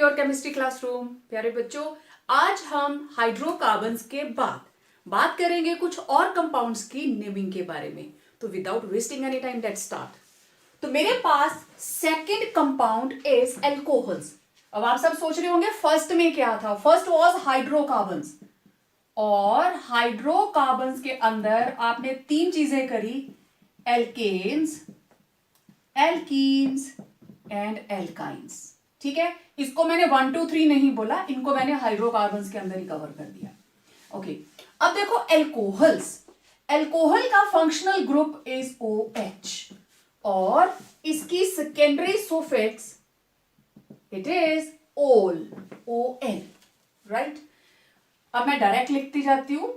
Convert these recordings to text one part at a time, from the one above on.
Your chemistry classroom. प्यारे बच्चों, आज हम हाइड्रोकार्बन्स के बाद बात करेंगे कुछ और कंपाउंड्स की नेमिंग के बारे में। तो without wasting any time let's start. तो मेरे पास सेकंड कंपाउंड इज एल्कोहल्स। अब आप सब सोच रहे होंगे फर्स्ट में क्या था। फर्स्ट वाज हाइड्रोकार्बन्स, और हाइड्रोकार्बन्स के अंदर आपने तीन चीजें करी, एल्केन्स, एल्कीन्स एंड एल्काइंस। ठीक है, इसको मैंने 1 2 3 नहीं बोला, इनको मैंने हाइड्रोकार्बन्स के अंदर ही कवर कर दिया। ओके, अब देखो एल्कोहल्स। एल्कोहल का फंक्शनल ग्रुप इज OH और इसकी secondary suffix it is OL, OL, right. अब मैं डायरेक्ट लिखती जाती हूं।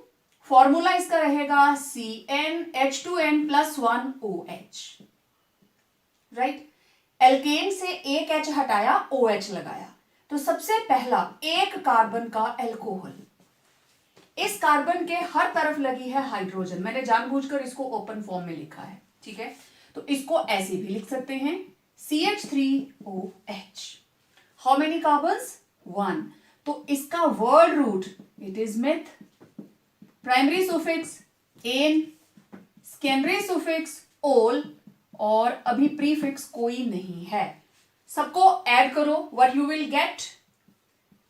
फॉर्मूला इसका रहेगा CnH2n+1OH, राइट। एल्केन से एक H हटाया, OH लगाया, तो सबसे पहला एक कार्बन का एल्कोहल। इस कार्बन के हर तरफ लगी है हाइड्रोजन। मैंने जानबूझकर इसको ओपन फॉर्म में लिखा है, ठीक है। तो इसको ऐसे भी लिख सकते हैं, CH3OH। How many carbons? 1। तो इसका word root it is meth, primary suffix ane, secondary suffix ol, और अभी प्रीफिक्स कोई नहीं है। सबको ऐड करो, what you will get,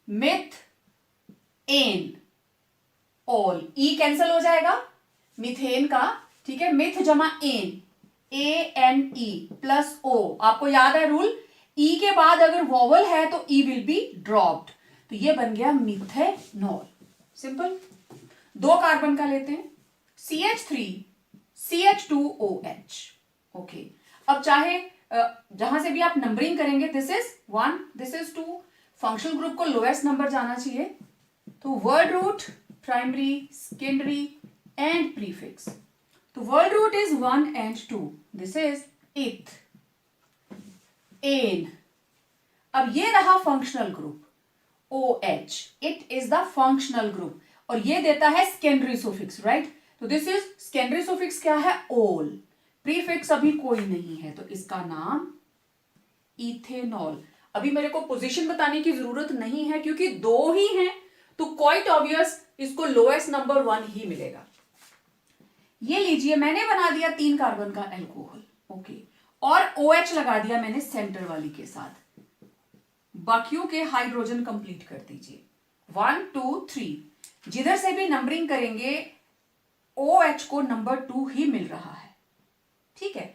meth ane ol. E cancel हो जाएगा मिथेन का, ठीक है। मिथ जमा एन, ANE प्लस O। आपको याद है रूल, ई के बाद अगर वॉवल है तो ई विल बी ड्रॉप्ड। तो ये बन गया मिथेनॉल। सिंपल। दो कार्बन का लेते हैं, CH3 CH2OH। ओके, अब चाहे जहां से भी आप नंबरिंग करेंगे, this is 1, this is 2, functional group को लोएस्ट नंबर जाना चाहिए। तो word root, primary, secondary and prefix. तो word root is 1 and 2, this is eth, ane. अब ये रहा functional group OH, it is the functional group, और ये देता है सेकेंडरी सुफिक्स, राइट। तो दिस इज सेकेंडरी सुफिक्स क्या है, ओल। प्रीफिक्स अभी कोई नहीं है, तो इसका नाम इथेनॉल। अभी मेरे को पोजीशन बताने की जरूरत नहीं है क्योंकि दो ही हैं, तो क्वाइट ऑब्वियस इसको लोएस्ट नंबर 1 ही मिलेगा। ये लीजिए, मैंने बना दिया 3 कार्बन का एल्कोहल, ओके, और OH लगा दिया मैंने सेंटर वाली के साथ। बाकियों के हाइड्रोजन कंप्लीट कर दीजिए, 1 2 3। जिधर से भी नंबरिंग करेंगे OH को नंबर 2 ही मिल रहा है, ठीक है।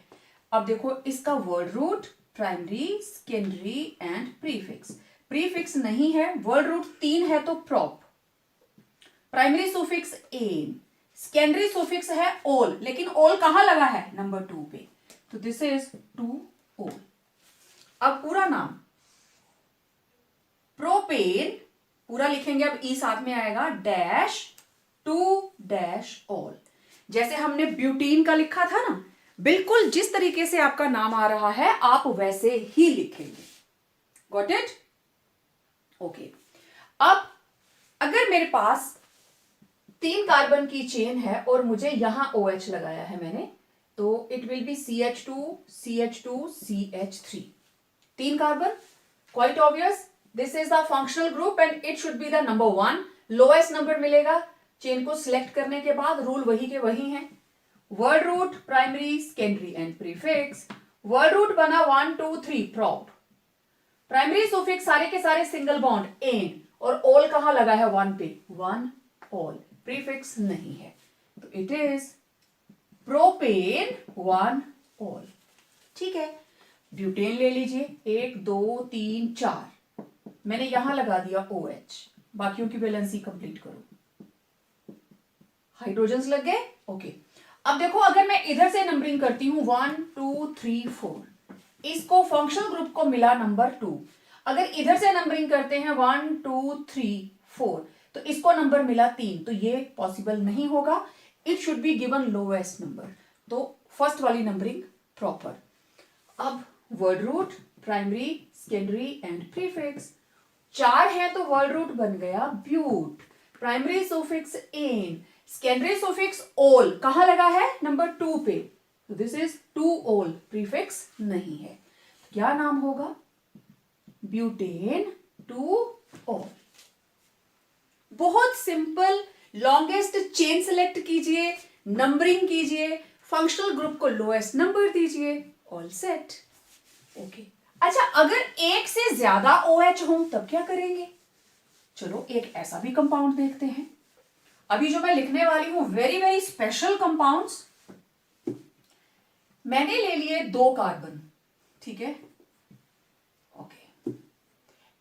अब देखो इसका word root, primary, secondary and prefix. Prefix नहीं है, वर्ड रूट 3 है तो prop, primary suffix ane, secondary suffix है ओल, लेकिन ओल कहां लगा है, नंबर 2 पे, तो दिस इज 2 ओल। अब पूरा नाम प्रोपेन पूरा लिखेंगे, अब ई साथ में आएगा, डैश 2 डैश ऑल। जैसे हमने ब्यूटीन का लिखा था ना, बिल्कुल जिस तरीके से आपका नाम आ रहा है आप वैसे ही लिखेंगे। Got it? ओके। अब अगर मेरे पास 3 कार्बन की चेन है और मुझे यहां OH लगाया है मैंने, तो it will be CH2 CH2 CH3। 3 carbon, quite obvious, this is the functional group and it should be the number 1। Lowest number मिलेगा चेन को सिलेक्ट करने के बाद, रूल वही के वही है। Word root, primary, secondary and prefix. Word root बना 1 2 3 प्रॉप, प्राइमरी सुफिक्स सारे के सारे सिंगल बॉन्ड एन, और ओल कहां लगा है 1 पे, 1 ओल, प्रीफिक्स नहीं है, तो इट इज प्रोपेन 1 ओल। ठीक है, ब्यूटेन ले लीजिए, 1 2 3 4, मैंने यहां लगा दिया OH। बाकियों की वैलेंसी कंप्लीट करो, हाइड्रोजन्स लग गए, ओके। अब देखो अगर मैं इधर से नंबरिंग करती हूं 1 2 3 4, इसको फंक्शनल ग्रुप को मिला नंबर 2। अगर इधर से नंबरिंग करते हैं 1 2 3 4, तो इसको नंबर मिला 3, तो ये पॉसिबल नहीं होगा। It should be given lowest number, तो फर्स्ट वाली नंबरिंग प्रॉपर। अब word root, primary, secondary and prefix. 4 है तो वर्ड रूट बन गया but, primary suffix ane, secondary suffix ol, कहां लगा है, नंबर 2 पे, तो दिस इज 2 ओल, प्रीफिक्स नहीं है। क्या नाम होगा, ब्यूटेन टू ऑल। बहुत सिंपल। लॉन्गेस्ट चेन सेलेक्ट कीजिए, नंबरिंग कीजिए, फंक्शनल ग्रुप को लोएस्ट नंबर दीजिए, ऑल सेट। ओके, अच्छा अगर एक से ज्यादा OH हो तब क्या करेंगे? चलो एक ऐसा भी कंपाउंड देखते हैं। अभी जो मैं लिखने वाली हूं वेरी वेरी स्पेशल कंपाउंड्स, मैंने ले लिए 2 कार्बन, ठीक है, ओके,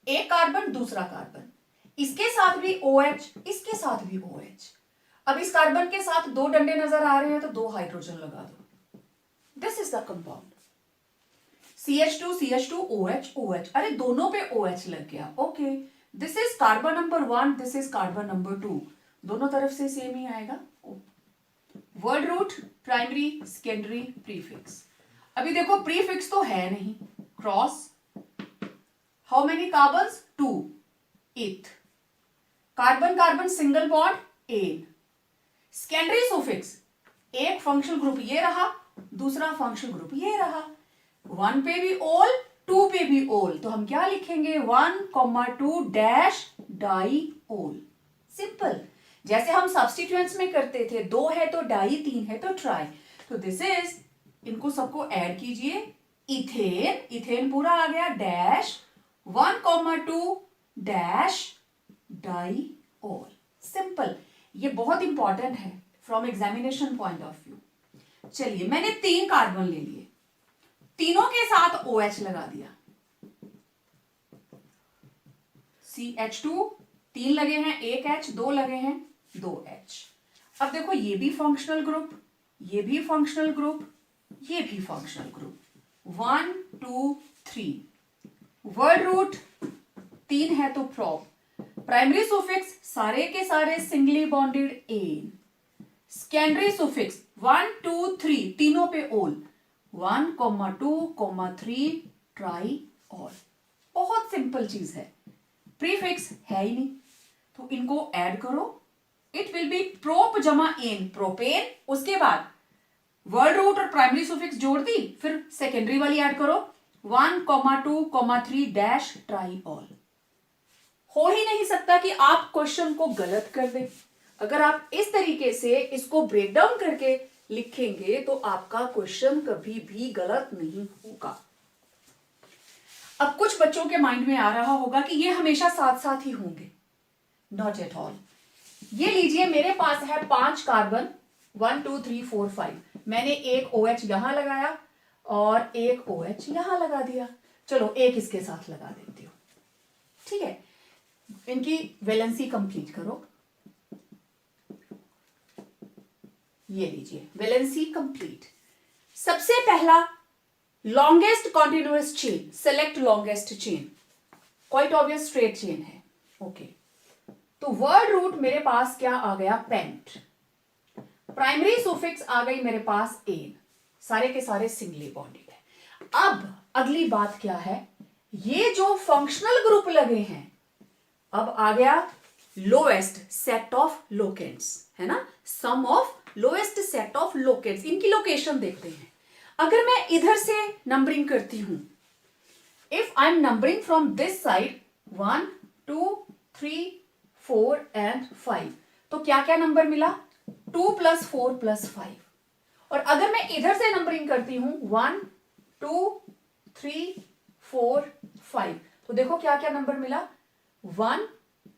एक कार्बन दूसरा कार्बन, इसके साथ भी OH, इसके साथ भी OH। अब इस कार्बन के साथ 2 डंडे नजर आ रहे हैं तो 2 हाइड्रोजन लगा दो। This is the compound CH2 CH2 OH OH। अरे दोनों पे OH लग गया, okay. This is carbon number 1, this is carbon number 2, दोनों तरफ से सेम ही आएगा। Word root, primary, secondary, prefix. अभी देखो प्रीफिक्स तो है नहीं, cross, how many carbons? 2, eth, carbon carbon single bond, ane. Secondary suffix, एक फंक्शनल ग्रुप ये रहा, दूसरा फंक्शनल ग्रुप ये रहा, 1 पे भी ओल, 2 पे भी ओल, तो हम क्या लिखेंगे? 1,2 डैश डाई ओल। सिंपल, जैसे हम सब्स्टिट्यूएंट्स में करते थे, 2 है तो डाई, 3 है तो ट्राई। तो दिस इज, इनको सबको ऐड कीजिए, इथेन, इथेन पूरा आ गया, डैश 1,2 डैश डाई ओल। सिंपल, ये बहुत इंपॉर्टेंट है from examination point of view. चलिए मैंने 3 कार्बन ले लिए, तीनों के साथ OH लगा दिया, CH2, 3 लगे हैं, 1 H, 2 लगे हैं, 2 H। अब देखो ये भी फंक्शनल ग्रुप, ये भी फंक्शनल ग्रुप, ये भी फंक्शनल ग्रुप, 1 2 3। वर्ड रूट 3 है तो प्रॉप, प्राइमरी सुफिक्स सारे के सारे singly bonded ane, secondary suffix 1 2 3 तीनों पे ओल, 1,2, 3 ट्राई ऑल। बहुत सिंपल चीज है, प्रीफिक्स है ही नहीं तो इनको ऐड करो, इट विल बी प्रोप जमा एन, प्रोपेन। उसके बाद वर्ड रूट और प्राइमरी सुफिक्स जोड़ दी, फिर सेकेंडरी वाली ऐड करो, 1,2, 3 डैश ट्राई ऑल। हो ही नहीं सकता कि आप क्वेश्चन को गलत कर दें। अगर आप इस तरीके से इसको ब्रेक डाउन करके लिखेंगे तो आपका क्वेश्चन कभी भी गलत नहीं होगा। अब कुछ बच्चों के माइंड में आ रहा होगा कि ये हमेशा साथ साथ ही होंगे, नॉट एट ऑल। ये लीजिए मेरे पास है 5 कार्बन, 1 2 3 4 5, मैंने एक OH यहां लगाया और एक OH यहां लगा दिया। चलो एक इसके साथ लगा देती हूं, ठीक है। इनकी वैलेंसी कंप्लीट करो, ये लीजिए वैलेंसी कंप्लीट। सबसे पहला longest continuous chain, select longest chain, quite obvious straight chain है, ओके। तो वर्ड रूट मेरे पास क्या आ गया? पेंट। प्राइमरी सुफिक्स आ गई मेरे पास एन, सारे के सारे सिंगली बॉन्डेड है। अब अगली बात क्या है, ये जो फंक्शनल ग्रुप लगे हैं, अब आ गया लोएस्ट सेट ऑफ लोकेंट्स, है ना, sum of lowest set of locants. इनकी लोकेशन देखते हैं। अगर मैं इधर से नंबरिंग करती हूं, if I am numbering from this side 1 2 3 4 and 5, तो क्या क्या नंबर मिला? 2 + 4 + 5। और अगर मैं इधर से नंबरिंग करती हूं 1 2 3 4 5, तो देखो क्या क्या नंबर मिला? 1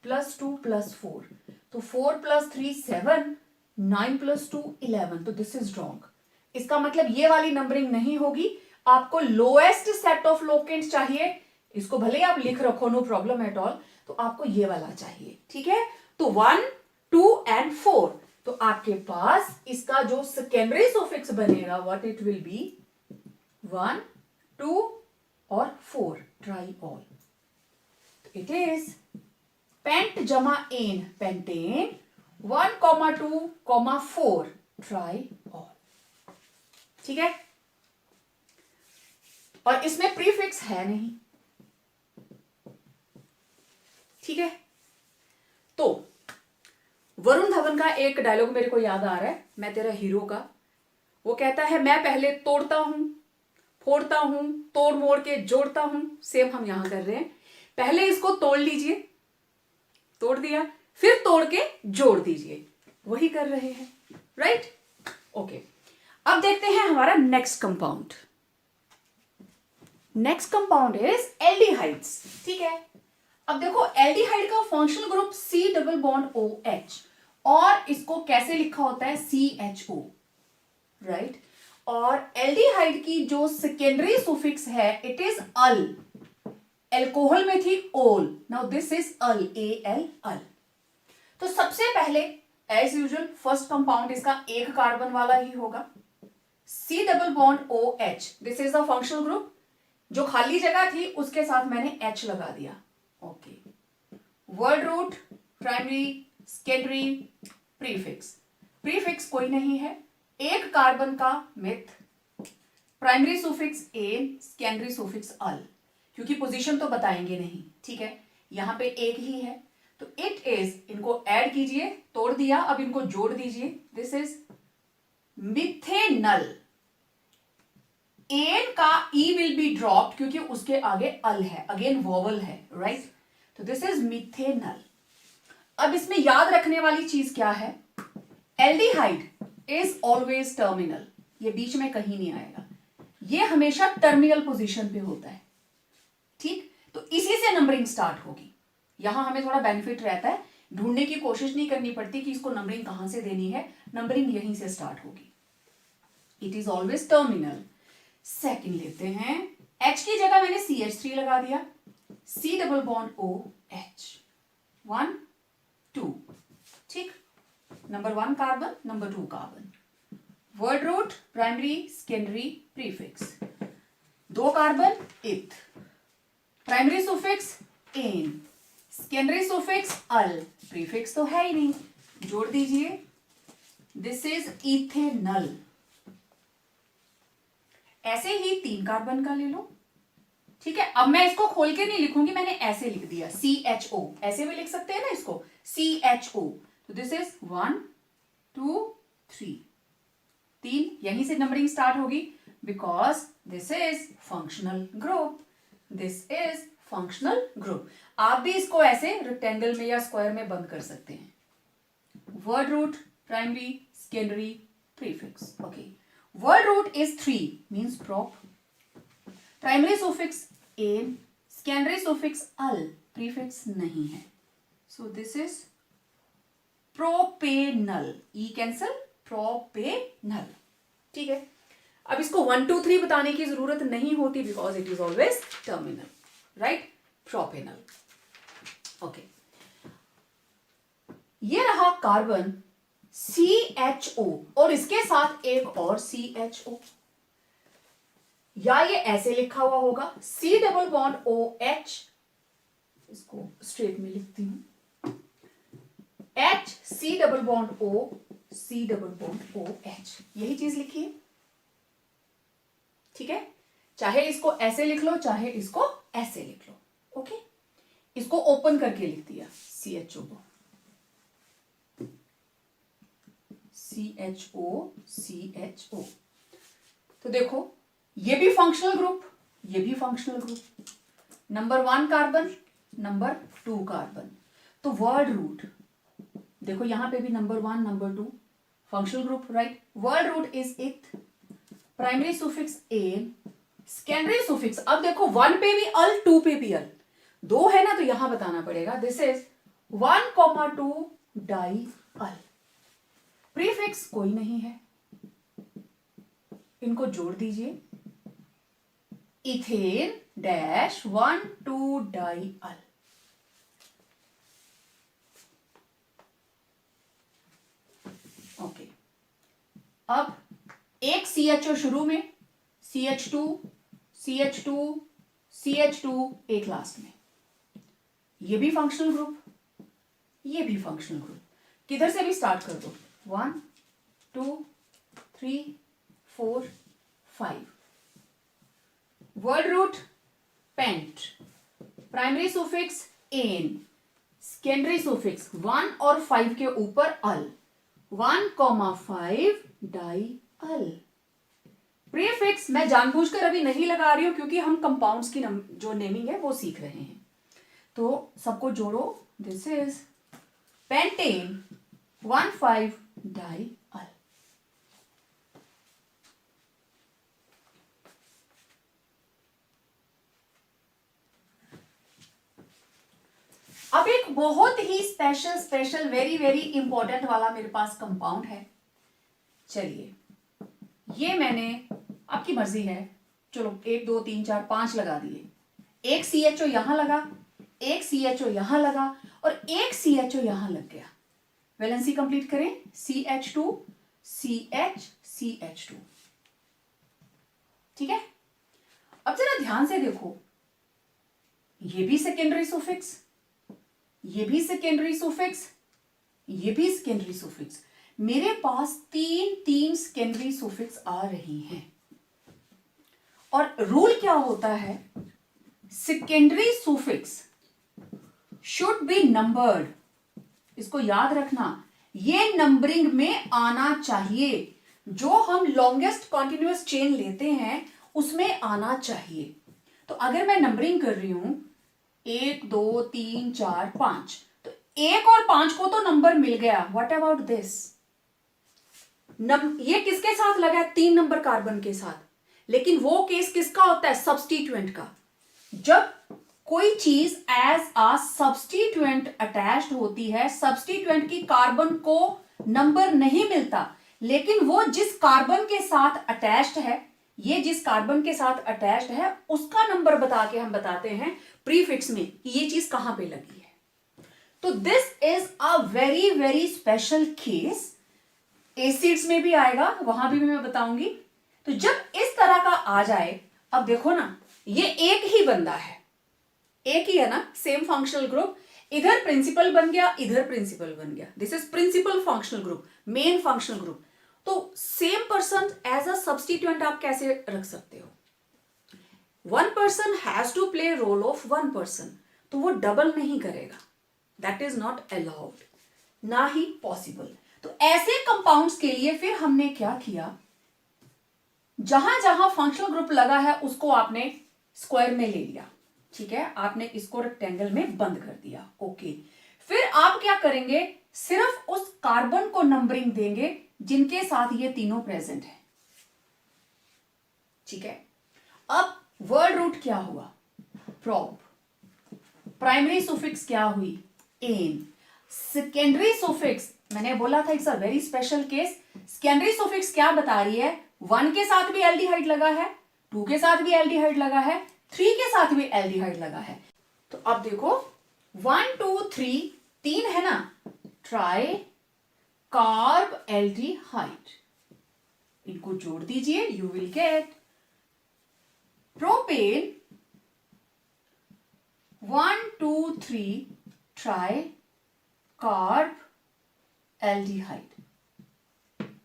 + 2 + 4, तो 4 + 3 7, 9 + 2 11, तो दिस इज रॉन्ग। इसका मतलब ये वाली नंबरिंग नहीं होगी, आपको लोएस्ट सेट ऑफ लोकेंट्स चाहिए। इसको भले ही आप लिख रखो, नो प्रॉब्लम एट ऑल, तो आपको ये वाला चाहिए, ठीक है। तो 1 2 एंड 4, तो आपके पास इसका जो सेकेंडरी सुफिक्स बनेगा व्हाट इट विल बी 1 2 और 4 tri ol. It is pent जमा एन, पेंटेन, 1,2, 4 ट्राई ऑल, ठीक है। और इसमें प्रीफिक्स है नहीं, ठीक है। तो वरुण धवन का एक डायलॉग मेरे को याद आ रहा है, मैं तेरा हीरो का। वो कहता है, मैं पहले तोड़ता हूं, फोड़ता हूं, तोड़ मोड़ के जोड़ता हूं। सेम हम यहां कर रहे हैं, पहले इसको तोड़ लीजिए, तोड़ दिया, फिर तोड़ के जोड़ दीजिए, वही कर रहे हैं, राइट? ओके, अब देखते हैं हमारा next compound. Next compound is aldehydes, ठीक है। अब देखो एल्डिहाइड का functional group C double bond OH, और इसको कैसे लिखा होता है CHO, राइट? और एल्डिहाइड की जो सेकेंडरी सुफिक्स है इट इज अल, एल्कोहल में थी ओल, now this is all, AL, अल। तो सबसे पहले एज यूजुअल फर्स्ट कंपाउंड इसका एक कार्बन वाला ही होगा, C double bond OH, this is the functional group. जो खाली जगह थी उसके साथ मैंने H लगा दिया, okay. Word root, primary, secondary, prefix, prefix कोई नहीं है, एक कार्बन का meth, primary suffix ane, secondary suffix al, क्योंकि पोजीशन तो बताएंगे नहीं, ठीक है, यहां पे एक ही है, तो इट इज, इनको ऐड कीजिए, तोड़ दिया, अब इनको जोड़ दीजिए, दिस इज मिथेनल। एन का ई विल बी ड्रॉप्ड क्योंकि उसके आगे अल है, अगेन वोवल है, राइट? तो दिस इज मिथेनल। अब इसमें याद रखने वाली चीज क्या है, एल्डिहाइड इज ऑलवेज टर्मिनल, ये बीच में कहीं नहीं आएगा, ये हमेशा टर्मिनल पोजीशन पे होता है, ठीक? तो इसी से नंबरिंग स्टार्ट होगी। यहां हमें थोड़ा बेनिफिट रहता है, ढूंढने की कोशिश नहीं करनी पड़ती कि इसको नंबरिंग कहां से देनी है, नंबरिंग यहीं से स्टार्ट होगी, it is always terminal. Second लेते हैं, H की जगह मैंने CH3 लगा दिया, C डबल बॉन्ड OH, 1 2, ठीक, number 1 carbon, number 2 carbon, word root, primary, secondary, prefix, 2 carbon, eth, primary suffix ane, secondary suffix al, prefix तो है ही नहीं, जोड़ दीजिए, दिस इज इथेनल। ऐसे ही 3 कार्बन का ले लो, ठीक है। अब मैं इसको खोल के नहीं लिखूंगी, मैंने ऐसे लिख दिया CHO, ऐसे भी लिख सकते हैं ना इसको, CHO, तो दिस इज 1 2 3, 3, यहीं से नंबरिंग स्टार्ट होगी, because this is functional group, this is functional group. आप भी इसको ऐसे रेक्टेंगल में या स्क्वायर में बंद कर सकते हैं, word root, primary, secondary, prefix, okay. Word root is 3, means prop. Primary suffix an, secondary suffix al, prefix नहीं है. So this is propanal. E cancel, propanal. ठीक है. अब इसको 1 2 3 बताने की जरूरत नहीं होती because it is always terminal, right? Propanal. Okay. ये रहा कार्बन CHO और इसके साथ एक और CHO, या ये ऐसे लिखा हुआ होगा C डबल बॉन्ड OH, इसको स्ट्रेट में लिखती हूं, H C double bond O C double bond OH, यही चीज लिखी है, ठीक है। चाहे इसको ऐसे लिख लो, चाहे इसको ऐसे लिख लो, ओके। इसको ओपन करके लिख दिया CHO को, CHO। तो देखो ये भी फंक्शनल ग्रुप, ये भी functional group, number 1 carbon, number 2 carbon, तो वर्ड रूट देखो यहां पे भी number 1 number 2 functional group, right. Word root is eth, primary suffix ane, secondary suffix, अब देखो 1 पे भी अल, 2 पे भी अल, 2 है ना, तो यहां बताना पड़ेगा, this is 1,2 di al, prefix कोई नहीं है, इनको जोड़ दीजिए, ethane dash 1 2 di al, okay. अब एक CHO शुरू में, CH2 CH2 CH2 एक लास्ट में, ये भी फंक्शनल ग्रुप, ये भी फंक्शनल ग्रुप, किधर से भी स्टार्ट कर दो, 1 2 3 4 5, word root pent, primary suffix ane, secondary suffix 1 और 5 के ऊपर अल, 1,5 डाई अल, प्रीफिक्स मैं जानबूझकर अभी नहीं लगा रही हूं क्योंकि हम कंपाउंड्स की जो नेमिंग है वो सीख रहे हैं, तो सबको जोड़ो, दिस इज पेंटेन 1,5-डाई अल। अब एक बहुत ही स्पेशल वेरी वेरी इंपॉर्टेंट वाला मेरे पास कंपाउंड है। चलिए, ये मैंने, आपकी मर्जी है, चलो 1 2 3 4 5 लगा दिए। एक CHO यहां लगा, एक CHO यहां लगा और एक CHO यहां लग गया। वैलेंसी कंप्लीट करें, CH2 CH CH2। ठीक है, अब जरा ध्यान से देखो, ये भी सेकेंडरी सुफिक्स, ये भी सेकेंडरी सुफिक्स, ये भी सेकेंडरी सुफिक्स। मेरे पास तीन सेकेंडरी सुफिक्स आ रही हैं। और रूल क्या होता है, secondary suffix should be numbered. इसको याद रखना, ये नंबरिंग में आना चाहिए। जो हम लॉन्गेस्ट कॉन्टिन्यूअस चेन लेते हैं उसमें आना चाहिए। तो अगर मैं नंबरिंग कर रही हूं 1 2 3 4 5, तो 1 और 5 को तो नंबर मिल गया। What about this? ये किसके साथ लगा है? 3 नंबर कार्बन के साथ। लेकिन वो केस किसका होता है? सब्स्टिट्यूएंट का। जब कोई चीज एज आ सब्स्टिट्यूएंट अटैच्ड होती है, सब्स्टिट्यूएंट की कार्बन को नंबर नहीं मिलता, लेकिन वो जिस कार्बन के साथ अटैच्ड है, ये जिस कार्बन के साथ अटैच्ड है उसका नंबर बता के हम बताते हैं प्रीफिक्स में कि ये चीज कहां पे लगी है। तो this is a very very special case. Acids में भी आएगा, वहां भी मैं बताऊंगी। तो जब इस तरह का आ जाए, अब देखो ना, ये एक ही बंदा है, एक ही है ना, सेम फंक्शनल ग्रुप। इधर प्रिंसिपल बन गया, इधर प्रिंसिपल बन गया। This is principal functional group, main functional group. तो same person as a substituent आप कैसे रख सकते हो? One person has to play role of one person, तो वो डबल नहीं करेगा। दैट इज नॉट अलाउड, ना ही पॉसिबल। तो ऐसे कंपाउंड्स के लिए फिर हमने क्या किया, जहां जहां फंक्शनल ग्रुप लगा है उसको आपने स्क्वायर में ले लिया। ठीक है, आपने इसको रेक्टेंगल में बंद कर दिया। ओके, फिर आप क्या करेंगे, सिर्फ उस कार्बन को नंबरिंग देंगे जिनके साथ ये तीनों प्रेजेंट है। ठीक है, अब वर्ड रूट क्या हुआ? प्रोप। प्राइमरी सुफिक्स क्या हुई? एन। सेकेंडरी सुफिक्स, मैंने बोला था it's a very special case. Secondary suffix क्या बता रही है? 1 के साथ भी एल्डिहाइड लगा है, 2 के साथ भी एल्डिहाइड लगा है, 3 के साथ भी एल्डिहाइड लगा है। तो अब देखो 1 2 3 3 है ना, ट्राई कार्ब एल्डिहाइड, इनको जोड़ दीजिए, you will gate propane 1 2 3 try carb aldehyde.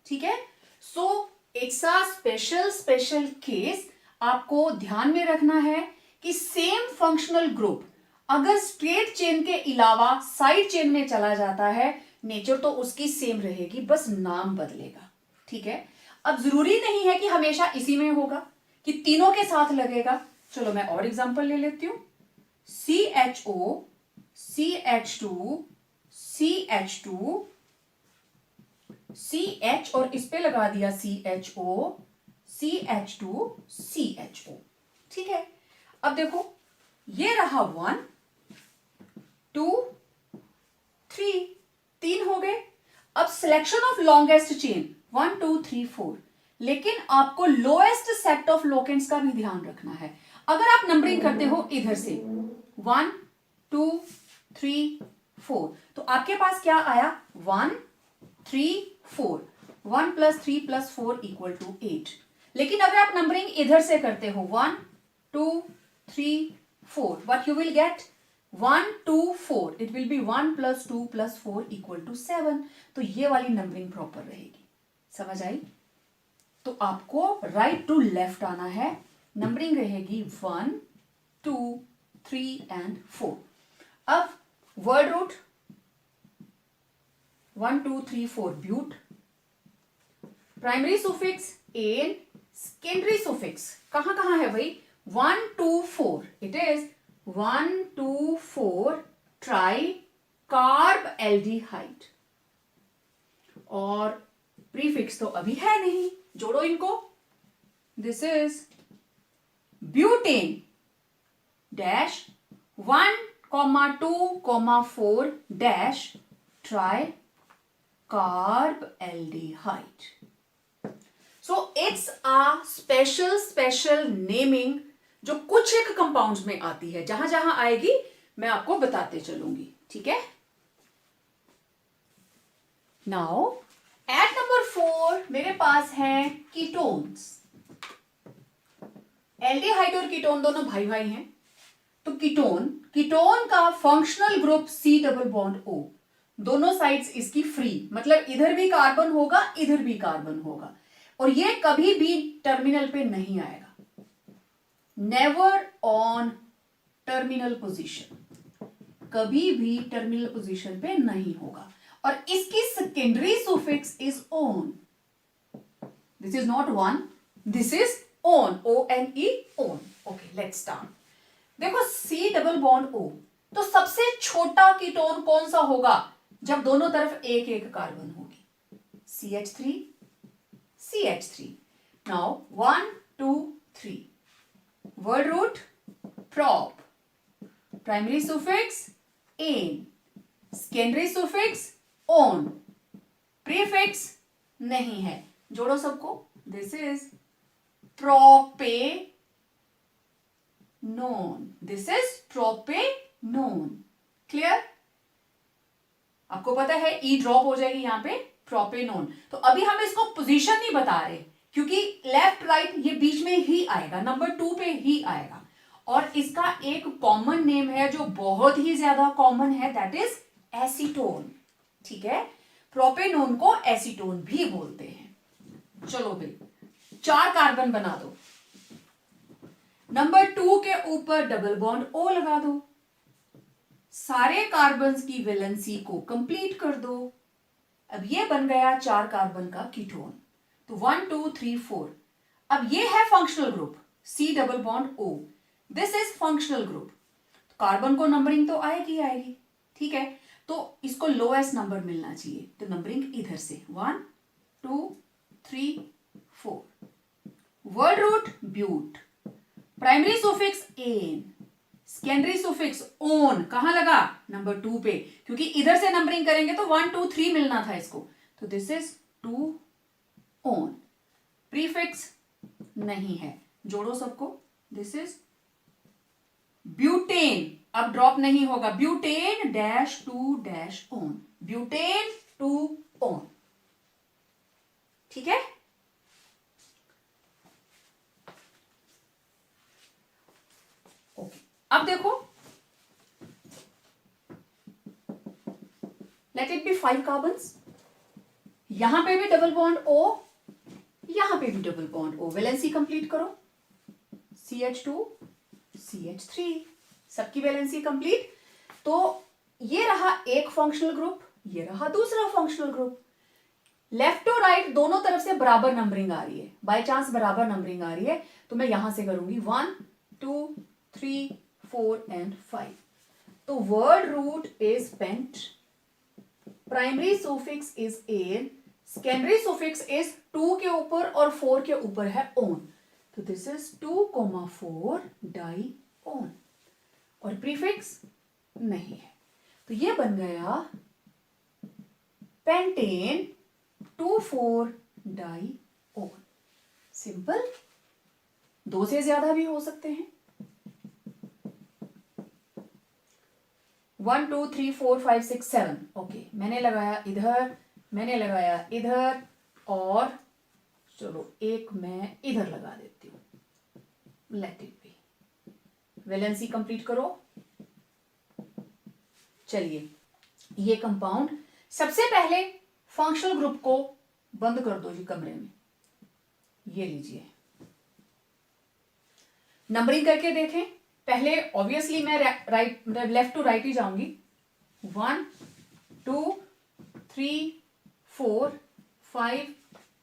ठीक है, सो इट्स अ स्पेशल केस। आपको ध्यान में रखना है कि सेम फंक्शनल ग्रुप अगर स्ट्रेट चेन के अलावा साइड चेन में चला जाता है, नेचर तो उसकी सेम रहेगी, बस नाम बदलेगा। ठीक है, अब जरूरी नहीं है कि हमेशा इसी में होगा कि तीनों के साथ लगेगा। चलो मैं और एग्जांपल ले लेती हूं, CHO CH2 CH2 CH और इस पे लगा दिया CHO CH2 CHO। ठीक है, अब देखो ये रहा 1 2 3, 3 हो गए। अब सिलेक्शन ऑफ लॉन्गेस्ट चेन 1 2 3 4, लेकिन आपको लोएस्ट सेट ऑफ लोकेंट्स का भी ध्यान रखना है। अगर आप नंबरिंग करते हो इधर से 1 2 3 4, तो आपके पास क्या आया? 1 3 4, 1 + 3 + 4 = 8। लेकिन अगर आप नंबरिंग इधर से करते हो 1 2 3 4, what you will get? 1 2 4, it will be 1 + 2 + 4 = 7। तो ये वाली नंबरिंग प्रॉपर रहेगी। समझ आई? तो आपको राइट टू लेफ्ट आना है, नंबरिंग रहेगी 1 2 3 एंड 4। अब word root 1 2 3 4 but, primary suffix ane, secondary suffix कहां कहां है भाई? 1 2 4, it is 1 2 4 tri carb aldehyde. और प्रीफिक्स तो अभी है नहीं, जोड़ो इनको। This is butane dash 1,2,4 dash tri carb aldehyde. So it's a special naming जो कुछ एक कंपाउंड्स में आती है। जहां जहां आएगी मैं आपको बताते चलूंगी, ठीक है। नाउ एट नंबर 4 मेरे पास है कीटोन्स। एल्डिहाइड और कीटोन दोनों भाई भाई हैं। तो कीटोन का functional group C double bond O, दोनों साइड्स इसकी फ्री, मतलब इधर भी कार्बन होगा इधर भी कार्बन होगा, और ये कभी भी टर्मिनल पे नहीं आएगा, नेवर ऑन टर्मिनल पोजीशन, कभी भी टर्मिनल पोजीशन पे नहीं होगा। और इसकी secondary suffix is own. This is not one, this is own, ONE, own. Okay, let's start. देखो C डबल बॉन्ड O, तो सबसे छोटा कीटोन कौन सा होगा जब दोनों तरफ एक एक कार्बन होगी? CH3, CH3। Now 1 2 3, word root prop, primary suffix ane, secondary suffix one, prefix नहीं है, जोड़ो सबको। This is propanone, this is propanone. Clear? आपको पता है ई ड्रॉप हो जाएगी यहां पे, प्रोपेनोन। तो अभी हम इसको पोजीशन नहीं बता रहे क्योंकि लेफ्ट राइट ये बीच में ही आएगा, नंबर 2 पे ही आएगा। और इसका एक कॉमन नेम है जो बहुत ही ज्यादा कॉमन है, दैट इज एसीटोन। ठीक है, प्रोपेनोन को एसीटोन भी बोलते हैं। चलो भाई, 4 कार्बन बना दो, नंबर 2 के ऊपर डबल बॉन्ड O लगा दो, सारे कार्बन्स की वैलेंसी को कंप्लीट कर दो। अब ये बन गया 4 कार्बन का कीटोन। तो 1 2 3 4। अब ये है functional group C double bond O, this is functional group. Carbon को नंबरिंग तो आएगी आएगी, ठीक है। तो इसको लोएस्ट नंबर मिलना चाहिए, तो नंबरिंग इधर से 1 2 3 4। Word root but, primary suffix ane, secondary suffix one. कहां लगा? नंबर 2 पे, क्योंकि इधर से नंबरिंग करेंगे तो 1 2 3 मिलना था इसको। तो दिस इज 2 ओन। प्रीफिक्स नहीं है, जोड़ो सबको। दिस इज ब्यूटेन, अब ड्रॉप नहीं होगा, butane dash 2 dash own, butane 2 own. ठीक है। ओके, अब देखो, लेट इट बी 5 कार्बन्स, यहां पे भी डबल बॉन्ड O, यहां पे भी double bond O, valency complete करो। CH2 CH3, सबकी वैलेंसी कंप्लीट। तो ये रहा एक फंक्शनल ग्रुप, ये रहा दूसरा functional group. Left to right दोनों तरफ से बराबर नंबरिंग आ रही है, बाय चांस बराबर नंबरिंग आ रही है, तो मैं यहां से करूंगी 1 2 3 4 एंड 5। तो word root is pent, primary suffix is ane, secondary suffix is 2 के ऊपर और 4 के ऊपर है ओन। तो दिस इज 2,4 डाई ओन, और प्रीफिक्स नहीं है। तो ये बन गया पेंटेन 2,4 डाई ओन। सिंपल, 2 से ज्यादा भी हो सकते हैं। 1 2 3 4 5 6 7। ओके, मैंने लगाया इधर, मैंने लगाया इधर, और चलो एक मैं इधर लगा देती हूं। Let it be, valency complete करो। चलिए, ये कंपाउंड, सबसे पहले फंक्शनल ग्रुप को बंद कर दो जी कमरे में। ये लीजिए, नंबरिंग करके देखें। पहले ऑब्वियसली मैं राइट लेफ्ट टू राइट ही जाऊंगी। 1 2 3 4 5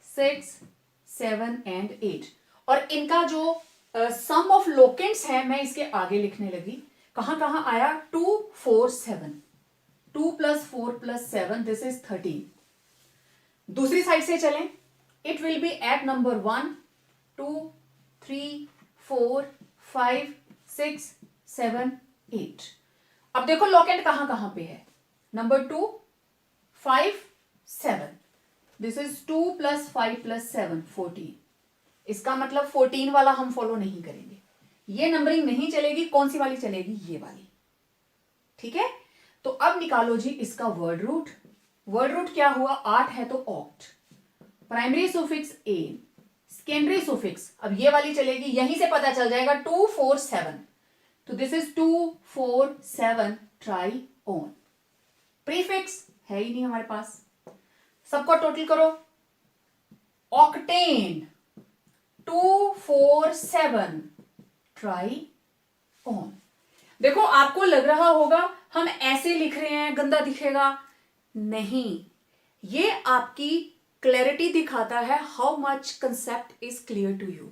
6 7 एंड 8। और इनका जो सम ऑफ लोकेंट्स है मैं इसके आगे लिखने लगी, कहां कहां आया 2 4 7, 2 + 4 + 7 दिस इज 13। दूसरी साइड से चलें, it will be at number 1 2 3 4 5 6 7 8। अब देखो लॉकेट कहां कहां पे है, नंबर 2 5 7, दिस इज 2 + 5 + 7 14। इसका मतलब 14 वाला हम फॉलो नहीं करेंगे, ये नंबरिंग नहीं चलेगी। कौन सी वाली चलेगी, ये वाली, ठीक है। तो अब निकालो जी इसका वर्ड रूट। वर्ड रूट क्या हुआ, 8 है तो oct, primary suffix a, secondary suffix, अब ये वाली चलेगी, यहीं से पता चल जाएगा 2 4 7, तो this is 2 4 7 try own. Prefix है ही नहीं हमारे पास, सबको टोटल करो, ऑक्टेन 2 4 7 ट्राई ओन। देखो आपको लग रहा होगा हम ऐसे लिख रहे हैं, गंदा दिखेगा, नहीं, ये आपकी क्लैरिटी दिखाता है, how much concept is clear to you.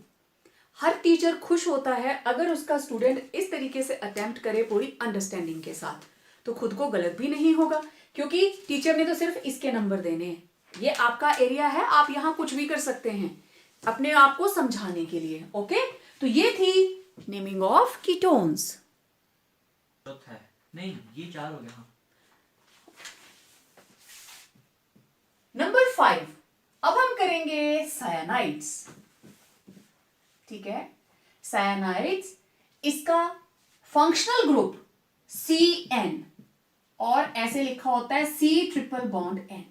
हर टीचर खुश होता है अगर उसका स्टूडेंट इस तरीके से अटेम्प्ट करे पूरी अंडरस्टैंडिंग के साथ, तो खुद को गलत भी नहीं होगा, क्योंकि टीचर ने तो सिर्फ इसके नंबर देने हैं। ये आपका एरिया है, आप यहां कुछ भी कर सकते हैं अपने आप को समझाने के लिए। ओके, तो ये थी नेमिंग ऑफ कीटोन्स। है नहीं, ये 4 हो गया। हाँ, नंबर 5, अब हम करेंगे सायानाइड्स, ठीक है। सायानाइड्स, इसका फंक्शनल ग्रुप CN, और ऐसे लिखा होता है C∧N,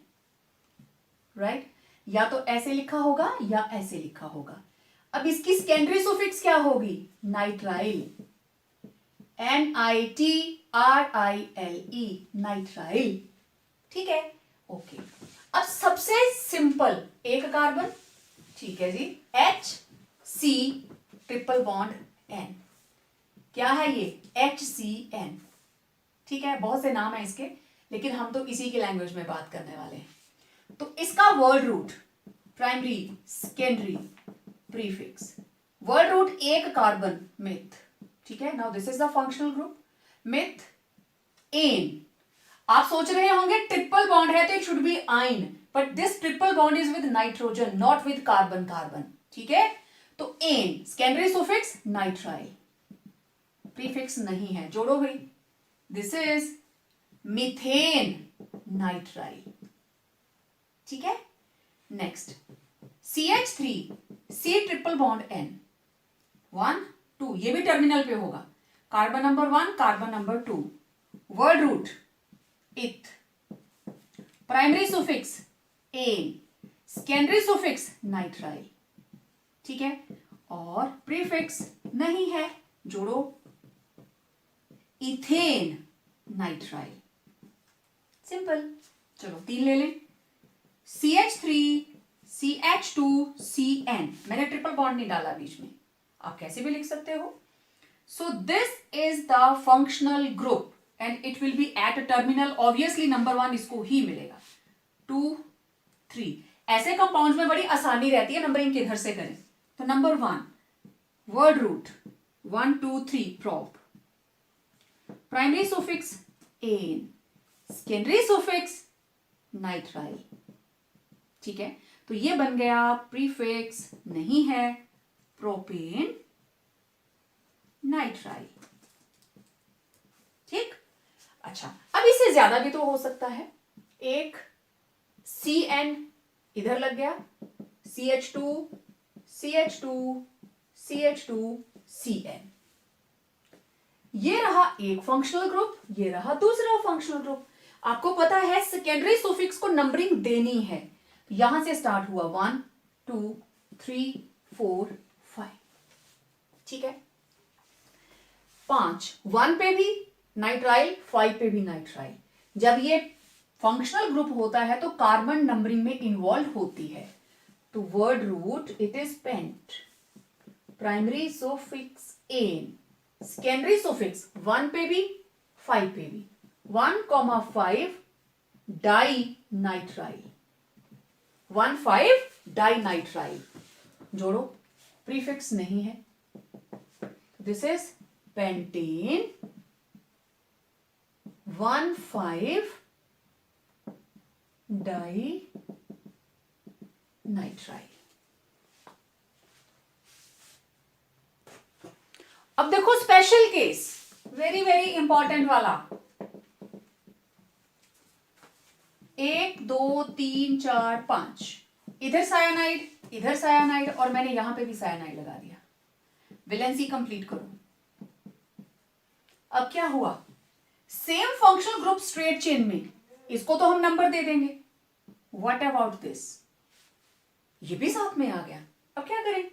राइट, या तो ऐसे लिखा होगा या ऐसे लिखा होगा। अब इसकी सेकेंडरी सुफिक्स क्या होगी, नाइट्राइल, NITRILE, नाइट्राइल, ठीक है। ओके, अब सबसे सिंपल एक कार्बन, ठीक है जी, HC∧N, क्या है ये, HCN, ठीक है। बहुत से नाम है इसके, लेकिन हम तो इसी की लैंग्वेज में बात करने वाले हैं। तो इसका word root, primary, secondary, prefix, word root एक कार्बन, मिथ, ठीक है। Now this is the functional group, meth ane. आप सोच रहे होंगे ट्रिपल बॉन्ड है तो it should be yne, but this triple bond is with nitrogen, not with carbon carbon, ठीक है। तो ane, secondary suffix nitrile, prefix नहीं है, जोड़ो भाई, दिस इज मीथेन नाइट्राइल, ठीक है। नेक्स्ट CH3, C∧N, 1 2, ये भी टर्मिनल पे होगा, carbon number 1 carbon number 2, word root eth, primary suffix ane, secondary suffix nitrile, ठीक है। और प्रीफिक्स नहीं है, जोड़ो, इथेन नाइट्राइल, सिंपल। चलो 3 ले लें, CH3 CH2 CN, मैंने ट्रिपल बॉन्ड नहीं डाला बीच में, आप कैसे भी लिख सकते हो। So this is the functional group and it will be at a terminal, obviously number 1 इसको ही मिलेगा, 2 3। ऐसे कंपाउंड में बड़ी आसानी रहती है नंबरिंग किधर से करें, तो number 1 word root 1 2 3 prop, primary suffix ane, secondary suffix nitrile, ठीक है। तो ये बन गया प्रीफिक्स नहीं है, प्रोपेन नाइट्राइल, ठीक। अच्छा, अब इससे ज्यादा भी तो हो सकता है, एक CN इधर लग गया, CH2 CH2 CH2 CN, ये रहा एक फंक्शनल ग्रुप, ये रहा दूसरा फंक्शनल ग्रुप। आपको पता है सेकेंडरी सुफिक्स को नंबरिंग देनी है, यहां से स्टार्ट हुआ 1 2 3 4 5, ठीक है। 5 1 पे भी नाइट्राइल, 5 पे भी नाइट्राइल। जब ये फंक्शनल ग्रुप होता है तो कार्बन नंबरिंग में इन्वॉल्व होती है, तो word root it is pent, primary suffix ane, secondary suffix 1 पे भी 5 पे भी, 1,5 डाई नाइट्राइल, 1,5 डाई नाइट्राइल, जोड़ो, प्रीफिक्स नहीं है, this is pentane 1,5 di nitrile. अब देखो special case, very very important वाला। 1 2 3 4 5, इधर सायानाइड, इधर सायानाइड, और मैंने यहां पे भी सायानाइड लगा दिया। वैलेंसी कंप्लीट करो। अब क्या हुआ, same functional group straight chain में, इसको तो हम नंबर दे देंगे। व्हाट अबाउट दिस, ये भी साथ में आ गया। अब क्या करें?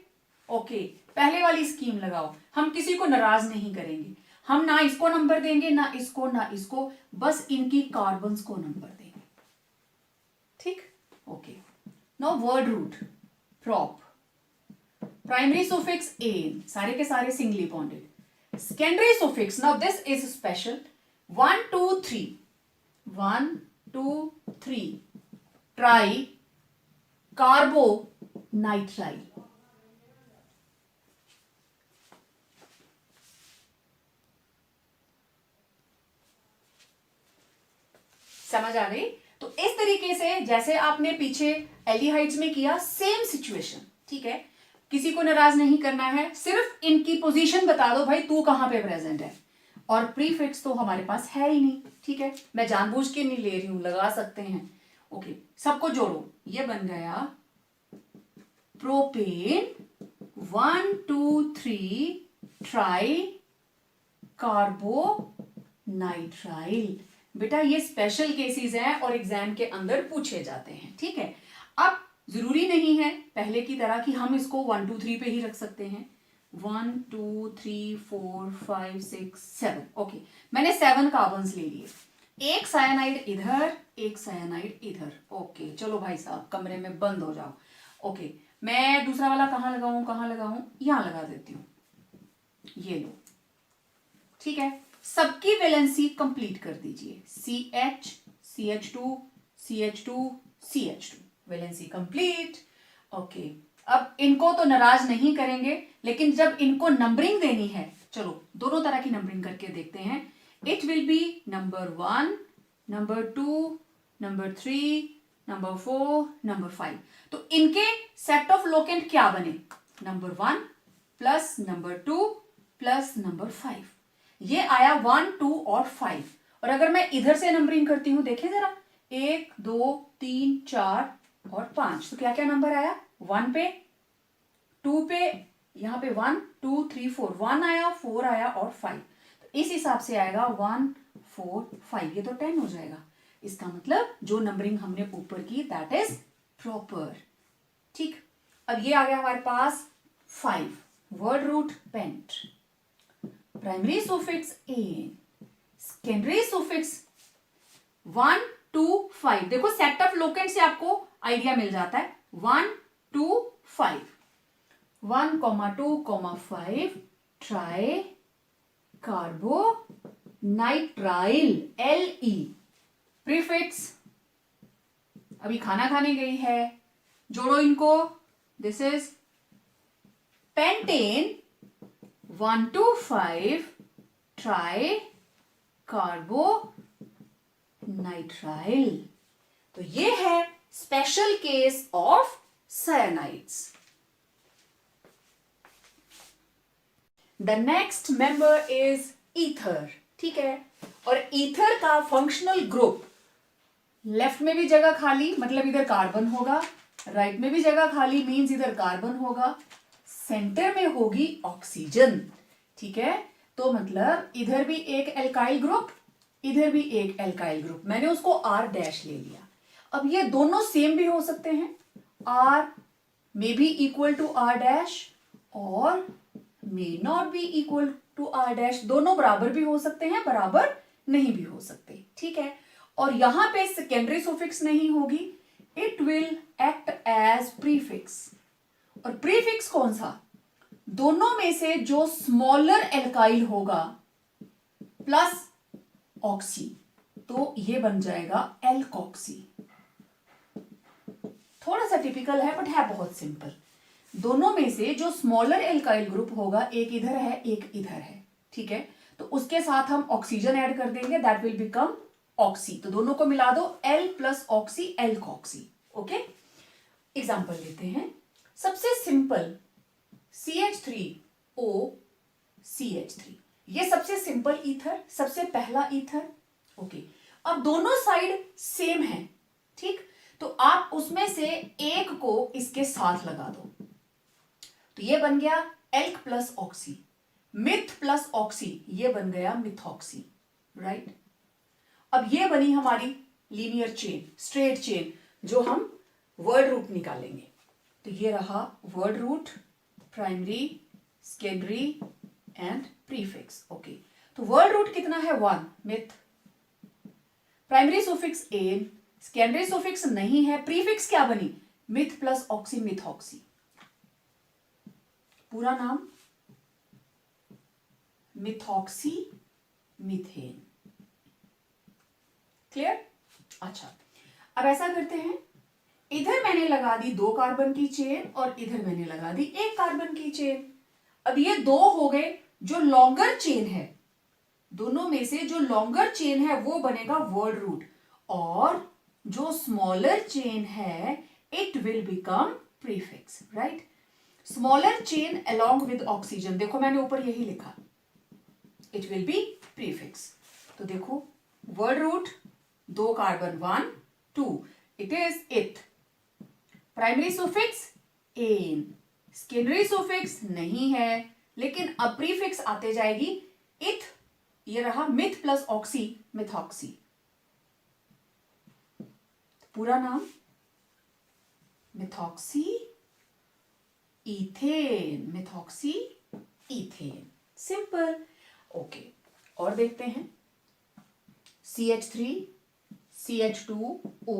ओके, पहले वाली स्कीम लगाओ। हम किसी को नाराज नहीं करेंगे, हम ना इसको नंबर देंगे ना इसको ना इसको, बस इनकी कार्बन्स को नंबर देंगे। ठीक, okay. Now word root, prop, primary suffix ane, सारे के सारे singly bonded. Secondary suffix, now this is special, 1 2 3, 1 2 3 tri carbo nitrile. समझ आ गई? तो इस तरीके से जैसे आपने पीछे एल्डिहाइड्स में किया, सेम सिचुएशन। ठीक है, किसी को नाराज नहीं करना है, सिर्फ इनकी पोजीशन बता दो भाई, तू कहां पे प्रेजेंट है। और प्रीफिक्स तो हमारे पास है ही नहीं। ठीक है, मैं जानबूझ के नहीं ले रही हूं, लगा सकते हैं। ओके, सबको जोड़ो, ये बन गया प्रोपेन 1 2 3 ट्राई कार्बो नाइट्राइल। बेटा ये स्पेशल केसेस हैं और एग्जाम के अंदर पूछे जाते हैं। ठीक है, अब जरूरी नहीं है पहले की तरह कि हम इसको 1 2 3 पे ही रख सकते हैं। 1 2 3 4 5 6 7, ओके, मैंने 7 कार्बन्स ले लिए, एक सायानाइड इधर, एक सायानाइड इधर। ओके, चलो भाई साहब कमरे में बंद हो जाओ। ओके, मैं दूसरा वाला कहां लगाऊं, कहां लगाऊं, यहां लगा देती हूं, ये लो। ठीक है, सबकी वैलेंसी कंप्लीट कर दीजिए। CH CH2 CH2 CH2, valency complete. Okay, अब इनको तो नाराज नहीं करेंगे, लेकिन जब इनको नंबरिंग देनी है, चलो दोनों तरह की नंबरिंग करके देखते हैं। It will B number 1, number 2, number 3, number 4, number 5। तो इनके सेट ऑफ लोकेंट क्या बने, number 1 plus number 2 plus number 5। ये आया 1 2 और 5। और अगर मैं इधर से नंबरिंग करती हूं, देखिए जरा, 1 2 3 4 और 5, तो क्या क्या नंबर आया, 1 पे, 2 पे, यहां पे 1 2 3 4, 1 आया, 4 आया और 5। तो इस हिसाब से आएगा 1 4 5, ये तो 10 हो जाएगा। इसका मतलब जो नंबरिंग हमने ऊपर की दैट इज प्रॉपर। ठीक, अब ये आ गया हमारे पास 5, word root pent, primary suffix ane, secondary suffix 1 2 5। देखो सेट ऑफ लोकेंट से आपको आइडिया मिल जाता है, 1 2 5, 1 2 5 tri carbo nitrile Le। Prefix, अभी खाना खाने गई है, जोड़ो इनको, this is pentane 1 2 5 tri carbo nitrile. तो ये है special case of cyanides. The next member is ether. ठीक है, और ईथर का फंक्शनल ग्रुप, लेफ्ट में भी जगह खाली मतलब इधर कार्बन होगा, राइट में भी जगह खाली मींस इधर कार्बन होगा, सेंटर में होगी ऑक्सीजन। ठीक है, तो मतलब इधर भी एक एल्काइल ग्रुप, इधर भी एक एल्काइल ग्रुप, मैंने उसको R डैश ले लिया। अब ये दोनों सेम भी हो सकते हैं, R may be equal to R dash और may not be equal to R dash, दोनों बराबर भी हो सकते हैं, बराबर नहीं भी हो सकते। ठीक है, और यहां पे सेकेंडरी सुफिक्स नहीं होगी, it will act as prefix. और प्रीफिक्स कौन सा, दोनों में से जो स्मॉलर एल्काइल होगा प्लस ऑक्सी, तो ये बन जाएगा एल्कोक्सी। थोड़ा सा टिपिकल है बट है बहुत सिंपल। दोनों में से जो स्मॉलर एल्काइल ग्रुप होगा, एक इधर है एक इधर है। ठीक है, तो उसके साथ हम ऑक्सीजन ऐड कर देंगे, दैट विल बिकम ऑक्सी। तो दोनों को मिला दो, L plus oxy, alkoxy. Okay, example लेते हैं। सबसे सिंपल CH3O CH3, ये सबसे सिंपल ईथर, सबसे पहला ईथर। ओके, अब दोनों साइड सेम है, ठीक, तो आप उसमें से एक को इसके साथ लगा दो, तो ये बन गया elk plus oxy. Myth plus oxy, ये बन गया मिथॉक्सी, राइट। अब ये बनी हमारी लीनियर चेन, स्ट्रेट चेन, जो हम वर्ड रूट निकालेंगे। तो ये रहा word root, primary, secondary and prefix. Okay, तो वर्ड रूट कितना है, 1 meth, primary suffix ane, secondary suffix नहीं है, प्रीफिक्स क्या बनी, मिथ प्लस ऑक्सी, मिथॉक्सी। पूरा नाम मिथॉक्सी मीथेन। क्लियर? अच्छा, अब ऐसा करते हैं, इधर मैंने लगा दी 2 कार्बन की चेन और इधर मैंने लगा दी 1 कार्बन की चेन। अब ये 2 हो गए, जो लॉन्गर चेन है, दोनों में से जो लॉन्गर चेन है वो बनेगा वर्ड रूट, और जो स्मॉलर चेन है it will become prefix, right. Smaller chain along with oxygen, देखो मैंने ऊपर यही लिखा, इट विल बी प्रीफिक्स। तो देखो word root 2 carbon 1 2, it is eth. Primary suffix ane, secondary suffix नहीं है, लेकिन अब प्रीफिक्स आते जाएगी इथ, ये रहा मिथ प्लस ऑक्सी, मिथॉक्सी। पूरा नाम methoxy ethane, methoxy ethane, simple. Okay, और देखते हैं, CH3 CH2O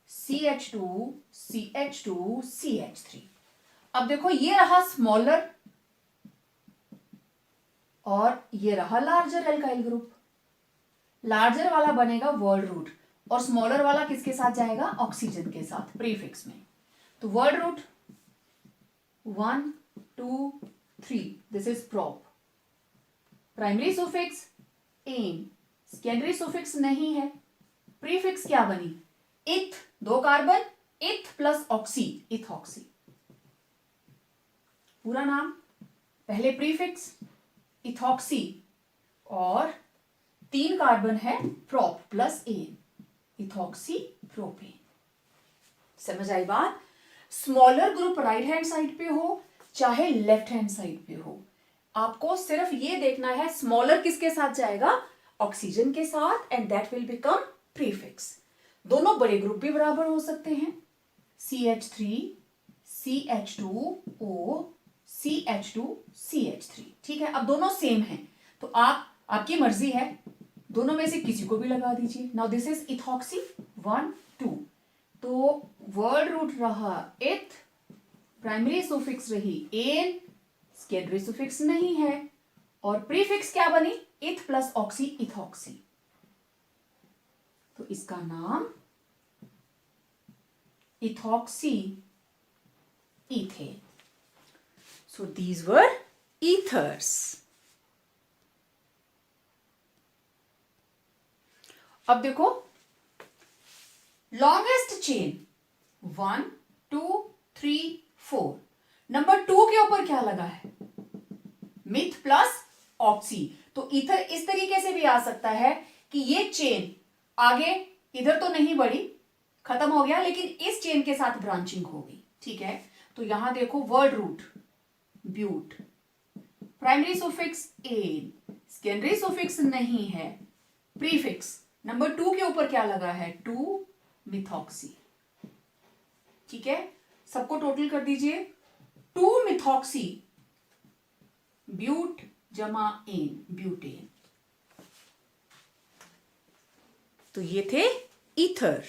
CH2 CH2 CH3। अब देखो ये रहा स्मॉलर और ये रहा लार्जर एल्काइल ग्रुप। लार्जर वाला बनेगा वर्ड रूट और स्मॉलर वाला किसके साथ जाएगा, ऑक्सीजन के साथ, प्रीफिक्स में। तो word root 1 2 3, this is prop. Primary suffix ane, secondary suffix नहीं है, प्रीफिक्स क्या बनी, इथ, 2 कार्बन, इथ प्लस ऑक्सी, इथॉक्सी। पूरा नाम, पहले प्रीफिक्स इथॉक्सी और 3 कार्बन है, prop plus ane, ethoxy propane. समझ आई बात? Smaller group right hand side पे हो चाहे लेफ्ट हैंड साइड पे हो, आपको सिर्फ ये देखना है स्मॉलर किसके साथ जाएगा, ऑक्सीजन के साथ, and that will become prefix. दोनों बड़े ग्रुप भी बराबर हो सकते हैं, CH3 CH2O CH2 CH3, ठीक है। अब दोनों सेम हैं, तो आपकी मर्जी है, दोनों में से किसी को भी लगा दीजिए। नाउ दिस इज इथॉक्सी 1 2, तो वर्ड रूट रहा इथ, प्राइमरी सुफिक्स रही एन, सेकेंडरी सुफिक्स नहीं है, और प्रीफिक्स क्या बनी, इथ प्लस ऑक्सी, इथॉक्सी। तो इसका नाम ethoxy ethane. So these were ethers. अब देखो लॉन्गेस्ट चेन 1 2 3 4, नंबर 2 के ऊपर क्या लगा है, मिथ प्लस ऑक्सी। तो ईथर इस तरीके से भी आ सकता है कि ये चेन आगे इधर तो नहीं बढ़ी, खत्म हो गया, लेकिन इस चेन के साथ ब्रांचिंग हो गई, ठीक है। तो यहां देखो word root but, primary suffix ane, secondary suffix नहीं है, प्रीफिक्स नंबर 2 के ऊपर क्या लगा है, 2 मिथॉक्सी, ठीक है। सबको टोटल कर दीजिए, 2 मिथॉक्सी ब्यूट जमा एन, ब्यूटेन। तो ये थे ether.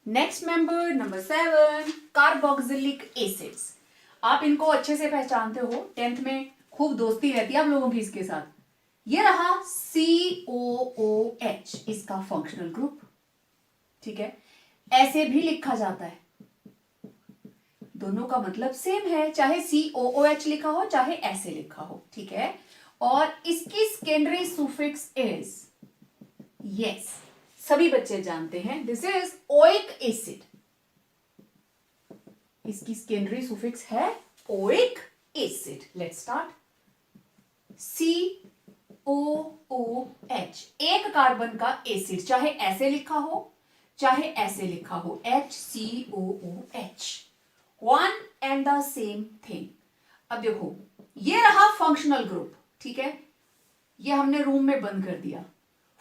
Next member number 7, carboxylic acids. आप इनको अच्छे से पहचानते हो, 10th में खूब दोस्ती रहती है आप लोगों की इसके साथ। ये रहा COOH, इसका फंक्शनल ग्रुप, ठीक है। ऐसे भी लिखा जाता है, दोनों का मतलब सेम है, चाहे COOH लिखा हो चाहे ऐसे लिखा हो, ठीक है। और इसकी सेकेंडरी सुफिक्स इज, यस सभी बच्चे जानते हैं, दिस इज ओइक एसिड। इसकी सेकेंडरी सुफिक्स है oic acid. Let's start. COOH, एक कार्बन का एसिड, चाहे ऐसे लिखा हो चाहे ऐसे लिखा हो, HCOOH, one and the same thing. अब देखो ये रहा फंक्शनल ग्रुप, ठीक है, ये हमने रूम में बंद कर दिया।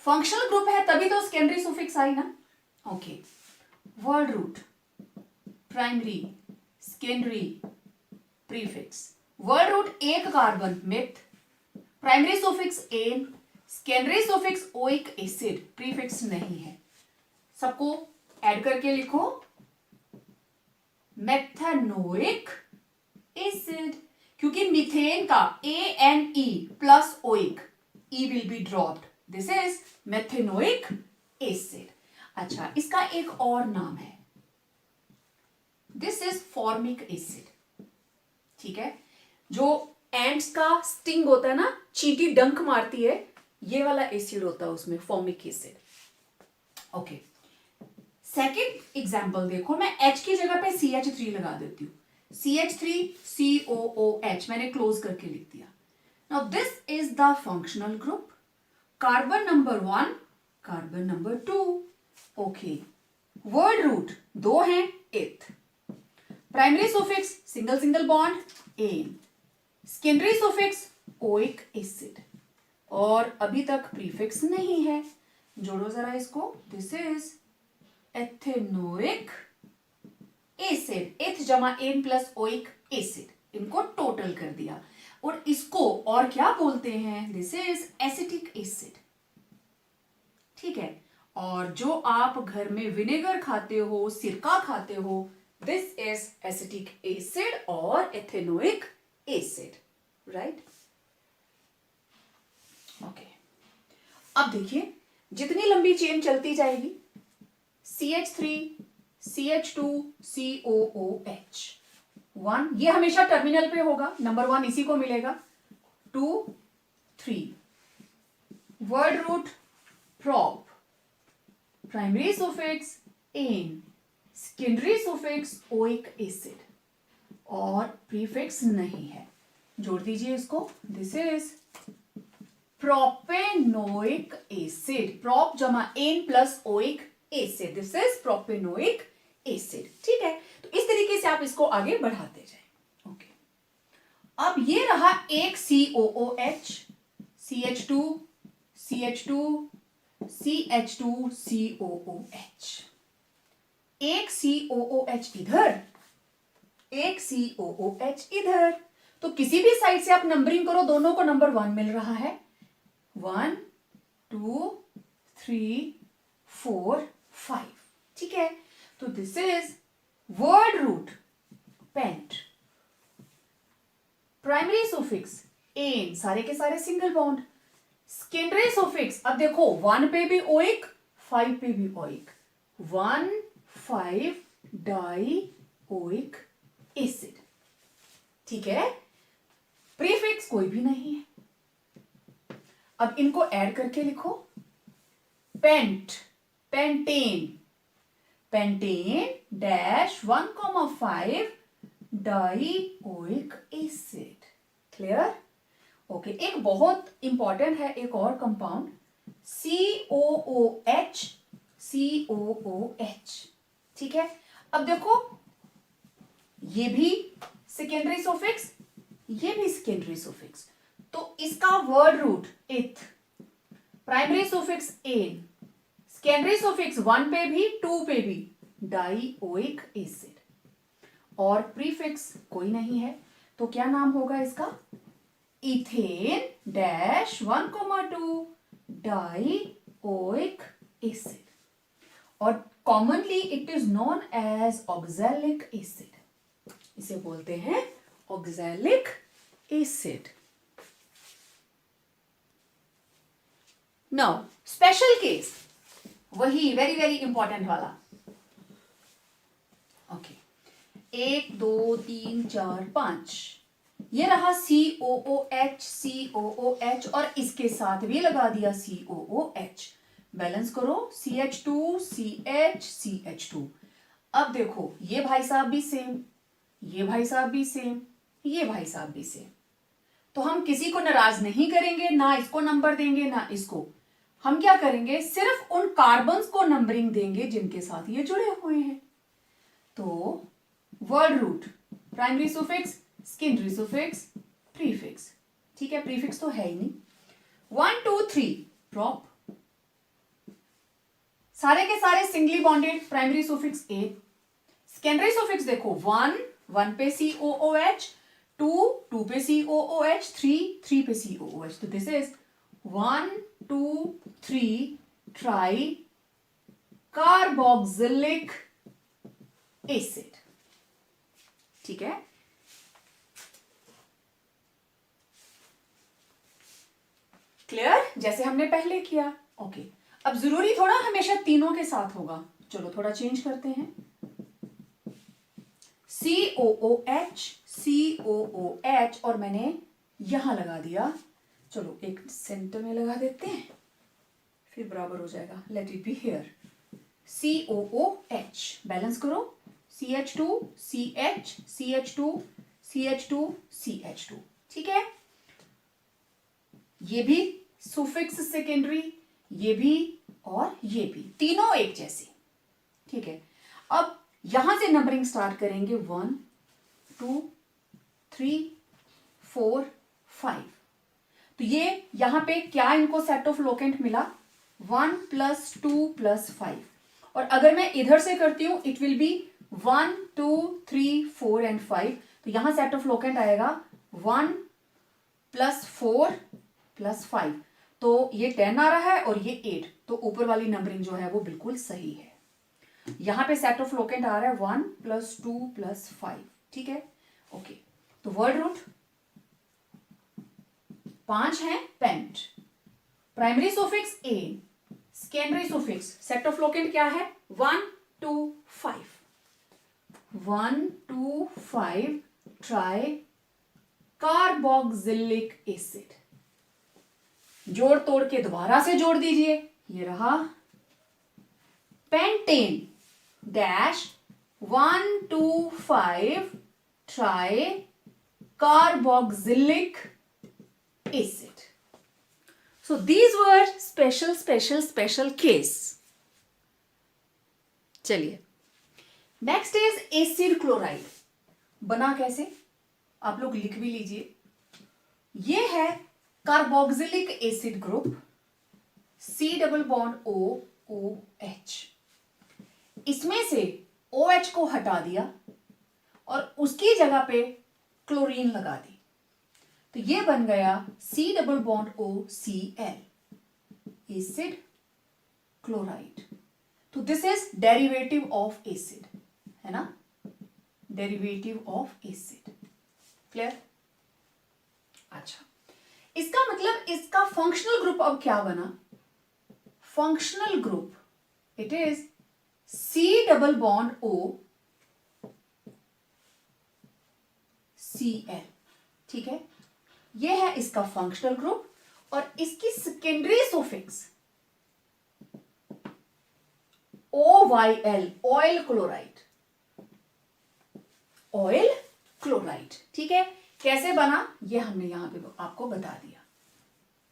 फंक्शनल ग्रुप है तभी तो सेकेंडरी सुफिक्स आई ना। Okay, word root, primary, secondary, prefix. Word root एक carbon meth, primary suffix ane, secondary suffix oic acid, prefix नहीं है। सबको ऐड करके लिखो मेथेनोइक एसिड, क्योंकि मीथेन का ANE plus oic, E will be dropped, this is methanoic acid. अच्छा, इसका एक और नाम है, दिस इज फॉर्मिक एसिड, ठीक है। जो एंड्स का स्टिंग होता है ना, चींटी डंक मारती है, ये वाला एसिड होता है उसमें, formic acid. Okay, second example देखो, मैं H की जगह पे CH3 लगा देती हूँ, CH3COOH मैंने क्लोज करके लिख दिया। Now this is the functional group, carbon number 1, carbon number 2। Okay, word root दो हैं, eth, primary suffix single single bond ane, secondary suffix oic acid, और अभी तक प्रीफिक्स नहीं है। जोड़ो जरा इसको, दिस इज एथेनोइक एसिड, एथ जमा एन प्लस ओइक एसिड, इनको टोटल कर दिया। और इसको और क्या बोलते हैं, दिस इज एसिटिक एसिड, ठीक है। और जो आप घर में विनेगर खाते हो, सिरका खाते हो, दिस इज एसिटिक एसिड और एथेनोइक एसिड, राइट। ओके, अब देखिए जितनी लंबी चेन चलती जाएगी, CH3 CH2 COOH, 1, ये हमेशा टर्मिनल पे होगा, नंबर 1 इसी को मिलेगा, 2 3, word root prop, primary suffix ane, secondary suffix oic acid, और प्रीफिक्स नहीं है। जोड़ दीजिए इसको, this is propanoic acid, prop जमा ane plus oic acid, this is propanoic acid, ठीक है। तो इस तरीके से आप इसको आगे बढ़ाते जाए। ओके, अब ये रहा एक COOH, CH2 CH2 CH2 COOH, एक COOH इधर, एक COOH इधर, तो किसी भी साइड से आप नंबरिंग करो, दोनों को नंबर 1 मिल रहा है, 1 2 3 4 5, ठीक है। तो this is word root pent, primary suffix ane, सारे के सारे सिंगल बॉन्ड, सेकेंडरी सुफिक्स, अब देखो 1 पे भी ओइक, 5 पे भी ओइक, 1 5 डाई ओइक एसिड, ठीक है। प्रीफिक्स कोई भी नहीं है। अब इनको ऐड करके लिखो, pent, pentane, pentane dash 1,5 di oic acid, clear. Okay, एक बहुत इंपॉर्टेंट है एक और कंपाउंड, COOH COOH, ठीक है। अब देखो ये भी सेकेंडरी सुफिक्स, ये भी सेकेंडरी सुफिक्स, तो इसका word root eth, primary suffix ane, secondary suffix 1 पे भी 2 पे भी डाइओइक एसिड, और प्रीफिक्स कोई नहीं है, तो क्या नाम होगा इसका, इथेन डैश 1,2 डाइओइक एसिड, और commonly it is known as oxalic acid, इसे बोलते हैं oxalic acid. Now special case, वही वेरी वेरी इंपॉर्टेंट वाला। ओके, 1 2 3 4 5, ये रहा COOH COOH और इसके साथ भी लगा दिया COOH। बैलेंस करो CH2 CH CH2। अब देखो ये भाई साहब भी सेम, ये भाई साहब भी सेम, ये भाई साहब भी सेम। तो हम किसी को नाराज नहीं करेंगे, ना इसको नंबर देंगे ना इसको। हम क्या करेंगे, सिर्फ उन कार्बन्स को नंबरिंग देंगे जिनके साथ ये जुड़े हुए हैं। तो word root, primary suffix, secondary suffix, prefix. ठीक है, प्रीफिक्स तो है ही नहीं। 1 2 3 प्रॉप, सारे के सारे singly bonded, primary suffix a. Secondary suffix देखो 1 1 पे COOH, 2 2 पे COOH, 3 पे COOH। तो this is 1 2 3 try carboxylic acid. ठीक है, क्लियर, जैसे हमने पहले किया। ओके, अब जरूरी थोड़ा हमेशा तीनों के साथ होगा, चलो थोड़ा चेंज करते हैं। COOH COOH और मैंने यहां लगा दिया, चलो एक सेंटर में लगा देते हैं फिर बराबर हो जाएगा। Let it be here COOH। Balance करो CH2 CH CH2 CH2 CH2। ठीक है, ये भी सुफिक्स सेकेंडरी, ये भी और ये भी, तीनों एक जैसे। ठीक है, अब यहां से नंबरिंग स्टार्ट करेंगे 1 2 3 4 5। तो ये यहां पे क्या इनको सेट ऑफ लोकेंट मिला, 1 + 2 + 5। और अगर मैं इधर से करती हूं इट विल बी 1 2 3 4 एंड 5। तो यहां सेट ऑफ लोकेंट आएगा 1 + 4 + 5। तो ये 10 आ रहा है और ये 8, तो ऊपर वाली नंबरिंग जो है वो बिल्कुल सही है। यहां पे सेट ऑफ लोकेंट आ रहा है 1 + 2 + 5। ठीक है, ओके। तो वर्ड रूट 5 है pent, primary suffix a, secondary suffix, set of locant क्या है 1 2 5। 1 2 5 ट्राई कार्बोक्सिलिक एसिड। जोड़ तोड़ के दोबारा से जोड़ दीजिए, ये रहा pentane dash 1 2 5 try carboxylic acid. So these were special case. चलिए, नेक्स्ट इज एसिड क्लोराइड। बना कैसे, आप लोग लिख भी लीजिए। ये है carboxylic acid group, C double bond OOH। इसमें से OH को हटा दिया और उसकी जगह पे क्लोरीन लगा दी, तो ये बन गया C double bond OCl, acid chloride. तो this is derivative of acid, है ना, डेरिवेटिव ऑफ एसिड। क्लियर? अच्छा, इसका मतलब इसका फंक्शनल ग्रुप अब क्या बना, functional group it is C double bond OCl। ठीक है, ये है इसका फंक्शनल ग्रुप और इसकी secondary suffix OYl, oil chloride, oil chloride. ठीक है, कैसे बना ये हमने यहां पे आपको बता दिया,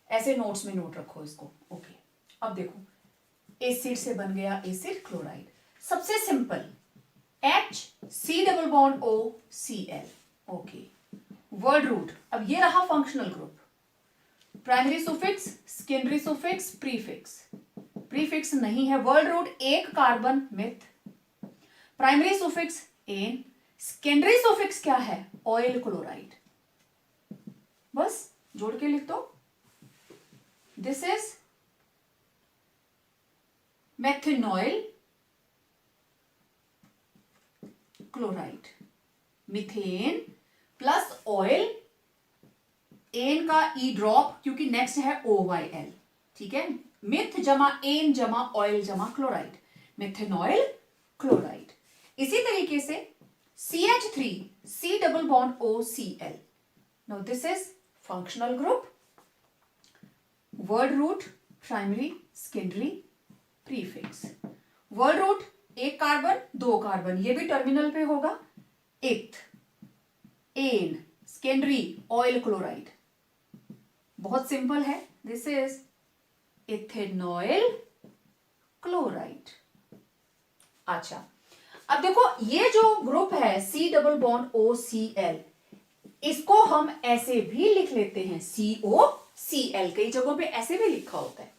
ऐसे नोट्स में नोट रखो इसको। ओके, अब देखो एसिड से बन गया एसिड क्लोराइड, सबसे simple HC double bond OCl। Okay, word root, अब ये रहा functional group, primary suffix, secondary suffix, prefix, prefix नहीं है, वर्ड रूट एक carbon meth, primary suffix ane, secondary suffix क्या है ऑयल क्लोराइड। बस जोड़ के लिख दो, this is methanoyl chloride, methane plus oyl, ane का ई ड्रॉप क्योंकि नेक्स्ट है OYl। ठीक है, मिथ जमा एन जमा ऑयल जमा क्लोराइड, मेथेनॉइल क्लोराइड। इसी तरीके से CH3 C double bond OCl. Now this is functional group. Word root, primary, secondary, prefix. Word root एक कार्बन, दो कार्बन, ये भी टर्मिनल पे होगा. इथ, एन, सेकेंडरी, ऑयल क्लोराइड. बहुत सिंपल है. This is ethanoyl chloride. अच्छा, अब देखो ये जो ग्रुप है C डबल बॉन्ड OCl, इसको हम ऐसे भी लिख लेते हैं COCl. कई जगहों पे ऐसे भी लिखा होता है.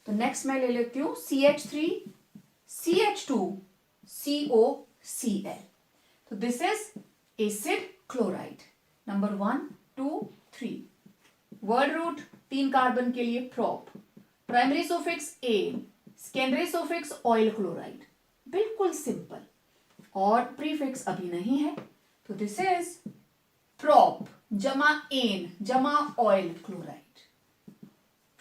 तो नेक्स्ट मैं ले लेती हूं CH3 CH2 COCl. तो this is acid chloride. Number 1 2 3. Word root 3 carbon के लिए prop. Primary suffix ane, secondary suffix oyl chloride. बिल्कुल सिंपल. और प्रीफिक्स अभी नहीं है. तो दिस इज प्रोप जमा एन जमा oyl chloride.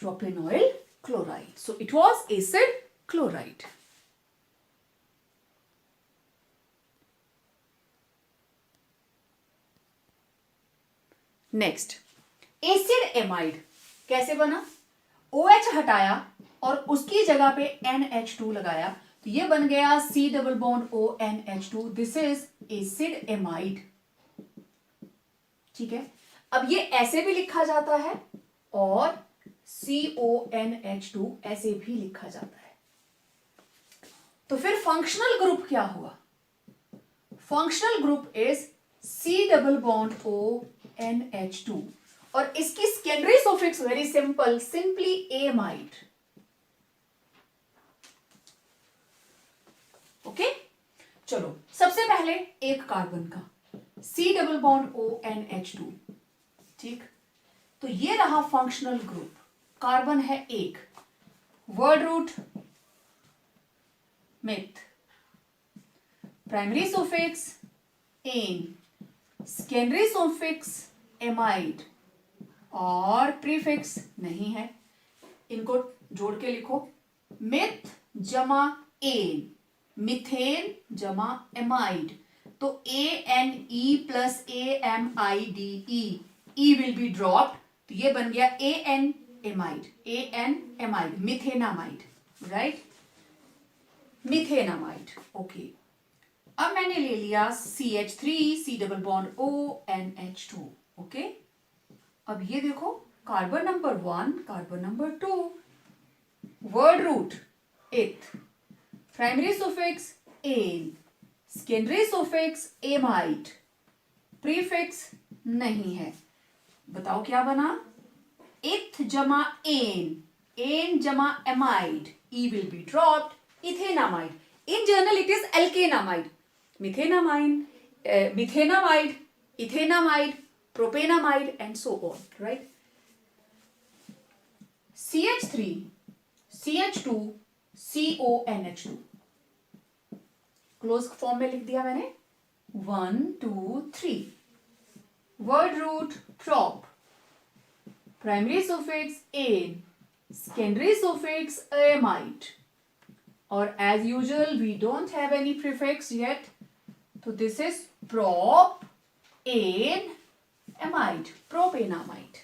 Propanoyl chloride. So it was acid chloride. Next, acid amide कैसे बना? OH हटाया और उसकी जगह पे NH2 लगाया, तो ये बन गया C double bond ONH2. This is acid amide. ठीक है. अब ये ऐसे भी लिखा जाता है और CONH2 ऐसे भी लिखा जाता है. तो फिर फंक्शनल ग्रुप क्या हुआ? Functional group is C double bond ONH2 और इसकी secondary suffix very simple, simply amide. Okay, चलो सबसे पहले एक कार्बन का C डबल बॉन्ड ONH2. ठीक, तो ये रहा फंक्शनल ग्रुप. कार्बन है एक. Word root meth, primary suffix ane, secondary suffix amide और प्रीफिक्स नहीं है. इनको जोड़ के लिखो. मिथ जमा एन, मिथेन जमा एमाइड. तो ANE plus AMIDE, E will be dropped. तो ये बन गया AN amide, AN amide, methanamide. Right, methanamide. Okay, अब मैंने ले लिया CH3 C double bond ONH2. Okay, अब ये देखो carbon number 1, carbon number 2. Word root eth, primary suffix ane, secondary suffix amide, prefix नहीं है. बताओ क्या बना? इथ जमा एन, एन जमा amide, E will be dropped. Ethanamide. In general it is alkanamide. Methenamine, methenamide, ethenamide, propanamide and so on, right? CH3 CH2 CONH2. Close form में लिख दिया मैंने. 1 2 3. Word root prop, primary suffix ane, secondary suffix amide. Or as usual we don't have any prefix yet, so this is prop an amide, propanamide.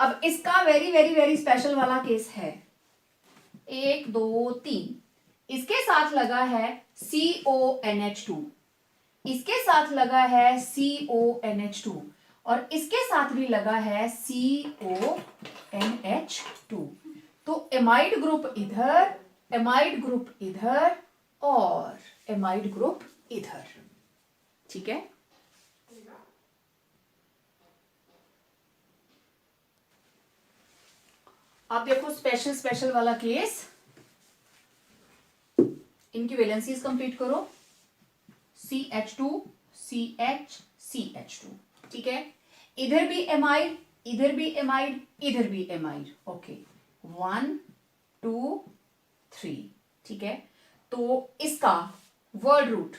अब इसका very very very special वाला case है. 1 2 3. इसके साथ लगा है CONH2, इसके साथ लगा है CONH2 और इसके साथ भी लगा है CONH2. तो एमाइड ग्रुप इधर, एमाइड ग्रुप इधर और एमाइड ग्रुप इधर. ठीक है. अब देखो स्पेशल स्पेशल वाला केस. इनकी वैलेंसीज कंप्लीट करो. CH2 CH CH2. ठीक है. इधर भी एमाइड, इधर भी एमाइड, इधर भी एमाइड. ओके, 1 2 3. ठीक है. तो इसका वर्ड रूट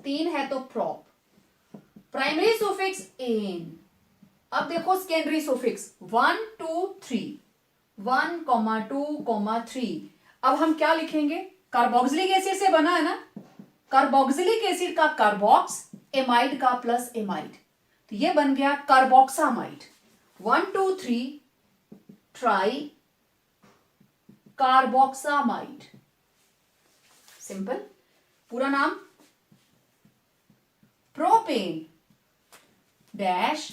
3 है तो prop, प्राइमरी सुफिक्स एन. अब देखो सेकेंडरी सुफिक्स 1 2 3, 1 2 3. अब हम क्या लिखेंगे? कार्बोक्सिलिक एसिड से बना है ना, कार्बोक्सिलिक एसिड का कार्बोक्स, एमाइड का प्लस एमाइड, तो ये बन गया कार्बोक्सामाइड। 1 2 3 try carboxamide. सिंपल। पूरा नाम propane dash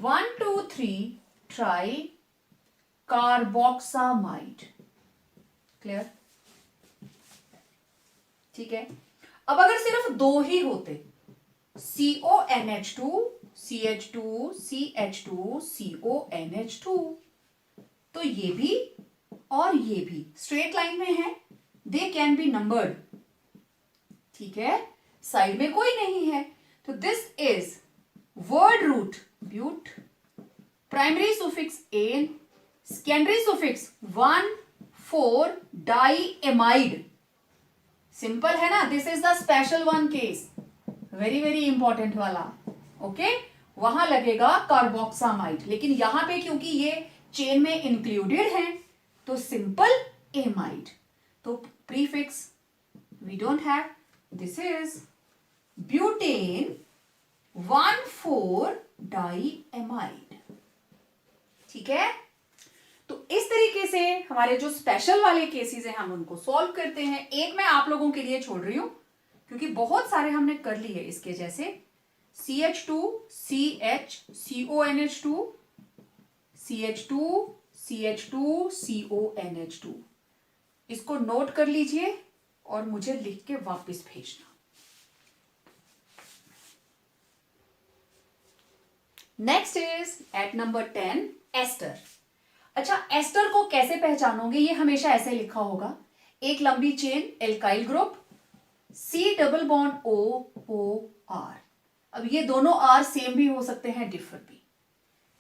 1 2 3 try carboxamide. Clear? ठीक है। अब अगर सिर्फ दो ही होते, CONH2 CH2 CH2 CONH2, तो ये भी और ये भी स्ट्रेट लाइन में है, दे कैन बी नंबर्ड। ठीक है, साइड में कोई नहीं है, तो this is word root but, primary suffix ane, secondary suffix 1 4 diamide. Simple है ना? This is the special one case, very very important वाला। ओके, वहां लगेगा कार्बोक्सामाइड, लेकिन यहां पे क्योंकि ये चेन में इंक्लूडेड है तो सिंपल एमाइड। तो prefix we don't have, this is butane 1 4 diamide. ठीक है, तो इस तरीके से हमारे जो स्पेशल वाले केसेस हैं हम उनको सॉल्व करते हैं। एक मैं आप लोगों के लिए छोड़ रही हूं क्योंकि बहुत सारे हमने कर लिए इसके, जैसे CH2 CH CONH2 CH2 CH2 CONH2। इसको नोट कर लीजिए और मुझे लिख के वापस भेजना। Next is at number 10 ester. अच्छा, एस्टर को कैसे पहचानोगे? ये हमेशा ऐसे लिखा होगा, एक लंबी chain alkyl group, C double bond OOR। अब ये दोनों R सेम भी हो सकते हैं, डिफर भी,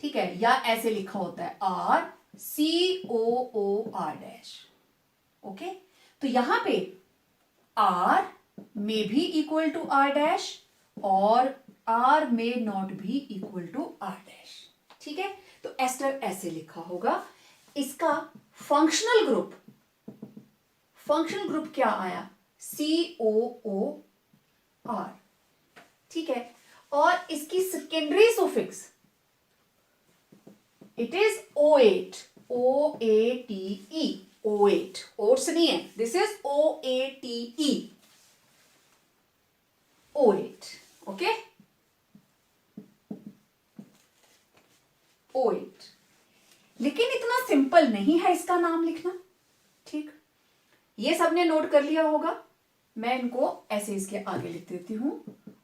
ठीक है, या ऐसे लिखा होता है RCOOR डैश। ओके, तो यहां पे R में भी इक्वल टू R डैश और R में नॉट भी इक्वल टू R डैश। ठीक है, तो एस्टर ऐसे लिखा होगा। इसका फंक्शनल ग्रुप क्या आया? COOR। ठीक है, और इसकी secondary suffix it is OATE, OATE, OATE, oats नहीं है, this is OATE, OATE। Okay, OATE। लेकिन इतना सिंपल नहीं है इसका नाम लिखना। ठीक, ये सबने नोट कर लिया होगा। मैं इनको ऐसे इसके आगे लिख देती हूं,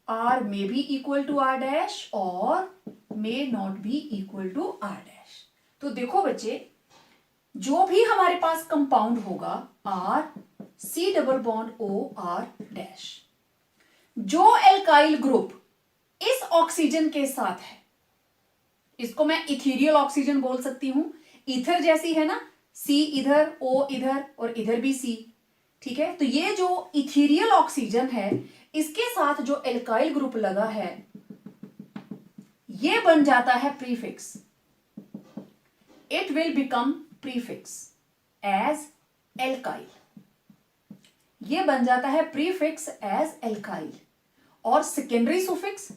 R में भी इक्वल टू R डैश और may not be equal to R dash. तो देखो बच्चे, जो भी हमारे पास कंपाउंड होगा R C double bond OR dash, जो एल्काइल ग्रुप इस ऑक्सीजन के साथ है, इसको मैं इथीरियल ऑक्सीजन बोल सकती हूं। ईथर जैसी है ना, C इधर, O इधर और इधर भी C। ठीक है, तो ये जो इथीरियल ऑक्सीजन है, इसके साथ जो एल्काइल ग्रुप लगा है, ये बन जाता है prefix. It will become prefix as alkyl. ये बन जाता है प्रीफिक्स एज एल्काइल। और secondary suffix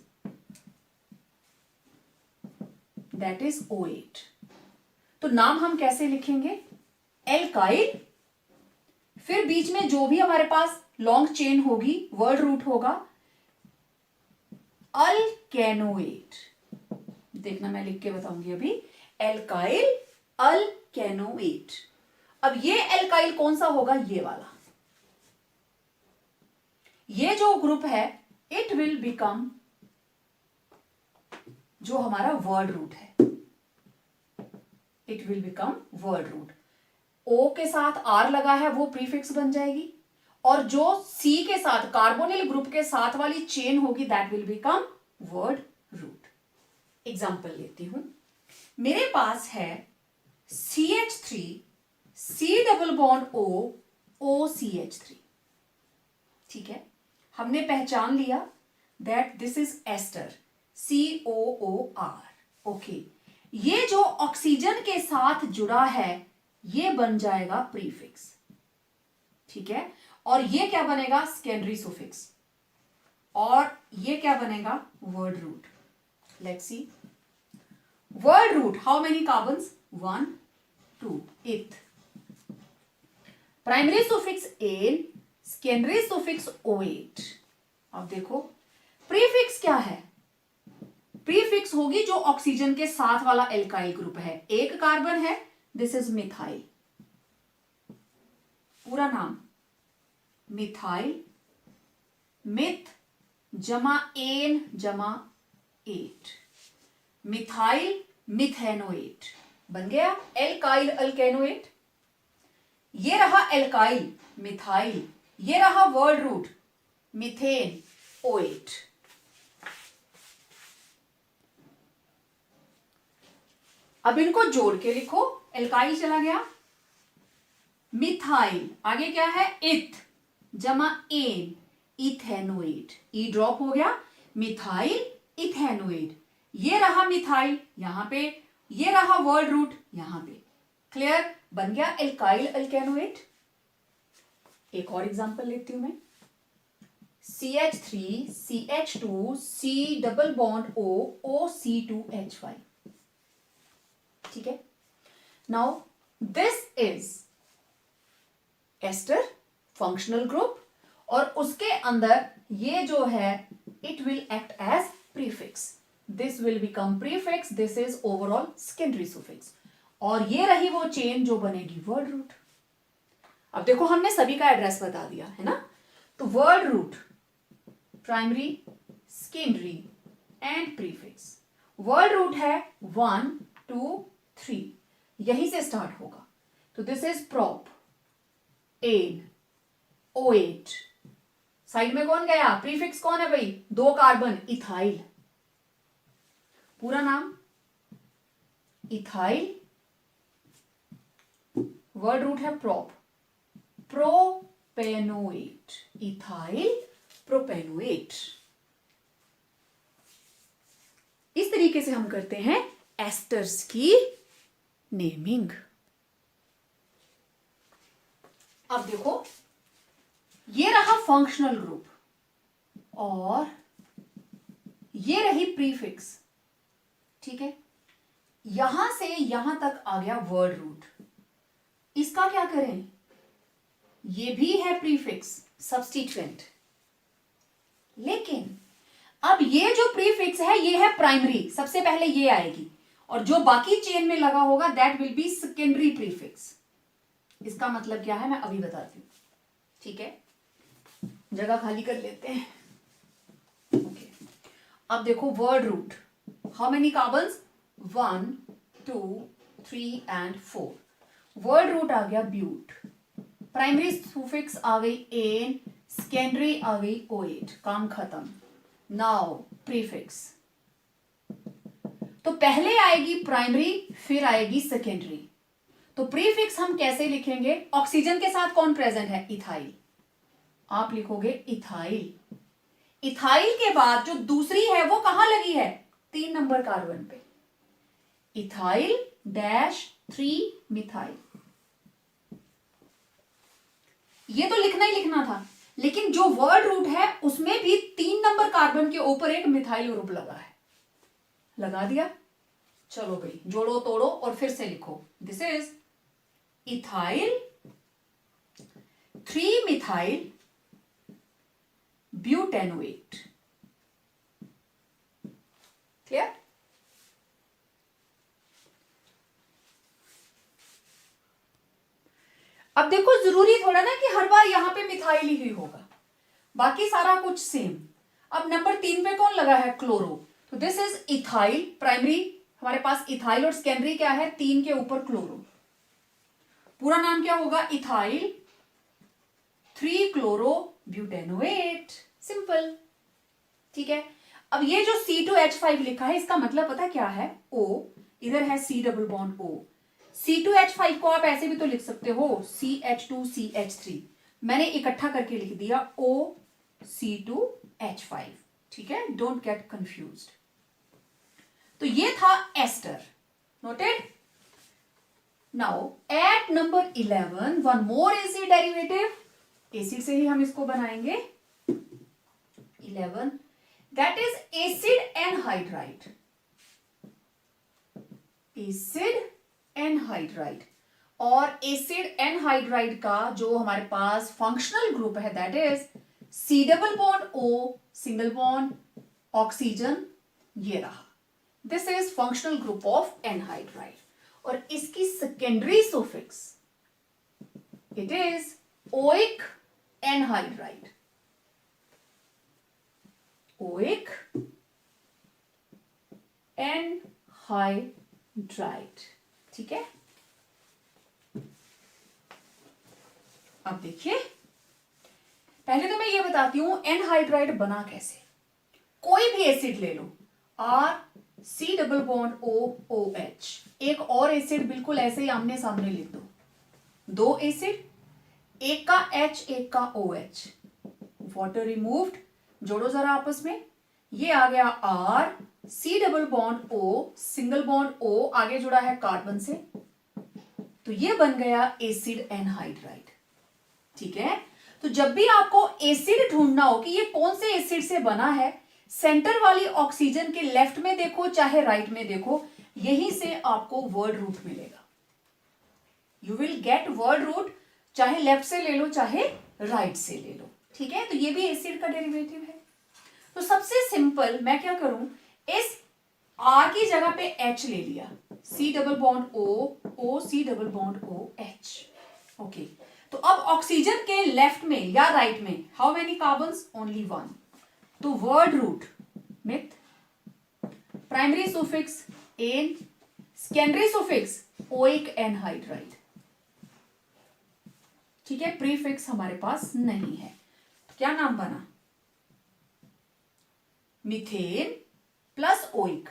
that is OATE। तो नाम हम कैसे लिखेंगे? एल्काइल, फिर बीच में जो भी हमारे पास लॉन्ग चेन होगी, वर्ड रूट होगा अल्केनोएट। देखना, मैं लिख के बताऊंगी अभी, एल्काइल अल्केनोएट। अब ये एल्काइल कौन सा होगा? ये वाला। ये जो ग्रुप है इट विल बिकम जो हमारा वर्ड रूट है, it will become word root. O के साथ R लगा है वो प्रीफिक्स बन जाएगी, और जो C के साथ कार्बोनिल ग्रुप के साथ वाली चेन होगी that will become word root. Example लेती हूं, मेरे पास है CH3 C double bond O OCH3। ठीक है, हमने पहचान लिया that this is ester COOR। Okay, ये जो ऑक्सीजन के साथ जुड़ा है ये बन जाएगा प्रीफिक्स। ठीक है, और ये क्या बनेगा? Secondary suffix. और ये क्या बनेगा, word root. Let's see. Word root, how many carbons, 1 2, eth. Primary suffix ane, secondary suffix OH. अब देखो प्रीफिक्स क्या है, प्रीफिक्स होगी जो ऑक्सीजन के साथ वाला एल्काइल ग्रुप है. एक कार्बन है, दिस इज मिथाइल. पूरा नाम मिथाइल, मिथ जमा एन जमा एट, मिथाइल मिथेनोएट. बन गया एल्काइल अल्केनोएट. ये रहा एल्काइल मिथाइल, ये रहा वर्ड रूट मिथेन OH. अब इनको जोड़ के लिखो. एल्काइल चला गया, मिथाइल, आगे क्या है, इथ जमा एन, इथेनोएट. ई ड्रॉप हो गया, मिथाइल इथेनोएट. ये रहा मिथाइल यहां पे, ये रहा वर्ड रूट यहां पे. क्लियर, बन गया एल्काइल अल्केनोएट. एक और एग्जांपल लेती हूं मैं. CH3 CH2 C double bond O OC2H5. ठीक है. Now this is ester functional group, और उसके अंदर ये जो है it will act as prefix. This will become prefix, this is overall secondary suffix. और ये रही वो चेन जो बनेगी वर्ड रूट. अब देखो हमने सभी का एड्रेस बता दिया है ना. तो word root, primary, secondary and prefix. Word root है 1 2 3, यहीं से स्टार्ट होगा. तो this is prop, ane, OH. Side में कौन गया, प्रीफिक्स कौन है भाई, 2 कार्बन, इथाइल. पूरा नाम इथाइल, वर्ड रूट है प्रोप, प्रोपेनोएट. Ethyl propanoate. इस तरीके से हम करते हैं एस्टर्स की नेमिंग. अब देखो ये रहा फंक्शनल ग्रुप और ये रही प्रीफिक्स. ठीक है, यहां से यहां तक आ गया वर्ड रूट. इसका क्या करें, ये भी है प्रीफिक्स, सब्स्टिट्यूएंट. लेकिन अब ये जो प्रीफिक्स है ये है प्राइमरी, सबसे पहले ये आएगी, और जो बाकी चेन में लगा होगा that will be secondary prefix. इसका मतलब क्या है मैं अभी बताती हूं. ठीक है, जगह खाली कर लेते हैं. ओके, अब देखो word root, how many carbons, 1 2 3 and 4. Word root आ गया ब्यूट. प्राइमरी सुफिक्स आ गई एन, सेकेंडरी आ गई OH. काम खत्म. Now prefix. तो पहले आएगी प्राइमरी, फिर आएगी सेकेंडरी. तो प्रीफिक्स हम कैसे लिखेंगे, ऑक्सीजन के साथ कौन प्रेजेंट है, इथाइल. आप लिखोगे इथाइल. इथाइल के बाद जो दूसरी है वो कहां लगी है, 3 नंबर कार्बन पे. Ethyl dash 3 methyl. ये तो लिखना ही लिखना था, लेकिन जो वर्ड रूट है उसमें भी 3 नंबर कार्बन के ऊपर एक मिथाइल ग्रुप लगा है. लगा दिया. चलो भाई जोड़ो तोड़ो और फिर से लिखो. This is ethyl 3 methyl butanoate. Clear. अब देखो जरूरी थोड़ा ना कि हर बार यहां पे मिथाइल ही होगा, बाकी सारा कुछ सेम. अब नंबर 3 पे कौन लगा है, क्लोरो. तो दिस इज इथाइल. प्राइमरी हमारे पास इथाइल और सेकेंडरी क्या है, 3 के ऊपर क्लोरो. पूरा नाम क्या होगा, इथाइल 3 क्लोरो ब्यूटेनोएट. सिंपल. ठीक है. अब ये जो C2H5 लिखा है इसका मतलब पता क्या है, O, इधर है C double bond O. C2H5 को आप ऐसे भी तो लिख सकते हो CH2CH3. मैंने इकट्ठा करके लिख दिया OC2H5. ठीक है, डोंट गेट कंफ्यूज्ड. तो ये था ester. Noted. Now at number 11 one more acid derivative. Acid से ही हम इसको बनाएंगे. 11, that is acid anhydride. Acid anhydride, और एसिड एनहाइड्राइड का जो हमारे पास फंक्शनल ग्रुप है that is C double bond O single bond oxygen, ये रहा. This is functional group of anhydride. और इसकी secondary suffix it is oic anhydride. Oic anhydride. ठीक है. अब देखिए, पहले तो मैं ये बताती हूं एनहाइड्राइड बना कैसे. कोई भी एसिड ले लो, R C double bond O O H, एक और एसिड बिल्कुल ऐसे ही आमने सामने लिख दो. दो एसिड, एक का एच एक का ओ एच, वाटर रिमूव्ड, जोड़ो जरा आपस में. ये आ गया R C double bond O single bond O, आगे जुड़ा है कार्बन से, तो ये बन गया एसिड एनहाइड्राइड. ठीक है. तो जब भी आपको एसिड ढूंढना हो कि ये कौन से एसिड से बना है, सेंटर वाली ऑक्सीजन के लेफ्ट में देखो चाहे राइट में देखो, यहीं से आपको वर्ड रूट मिलेगा. You will get word root, चाहे लेफ्ट से ले लो चाहे राइट से ले लो. ठीक है. तो ये भी एसिड का डेरिवेटिव है. तो सबसे सिंपल मैं क्या करूं, इस आर की जगह पे एच ले लिया, C double bond O O C double bond O H. Okay. तो अब ऑक्सीजन के लेफ्ट में या राइट में how many carbons, only one. तो word root meth, primary suffix ane, secondary suffix oic anhydride. ठीक है. प्रीफिक्स हमारे पास नहीं है. तो क्या नाम बना, मिथेन प्लस ओइक,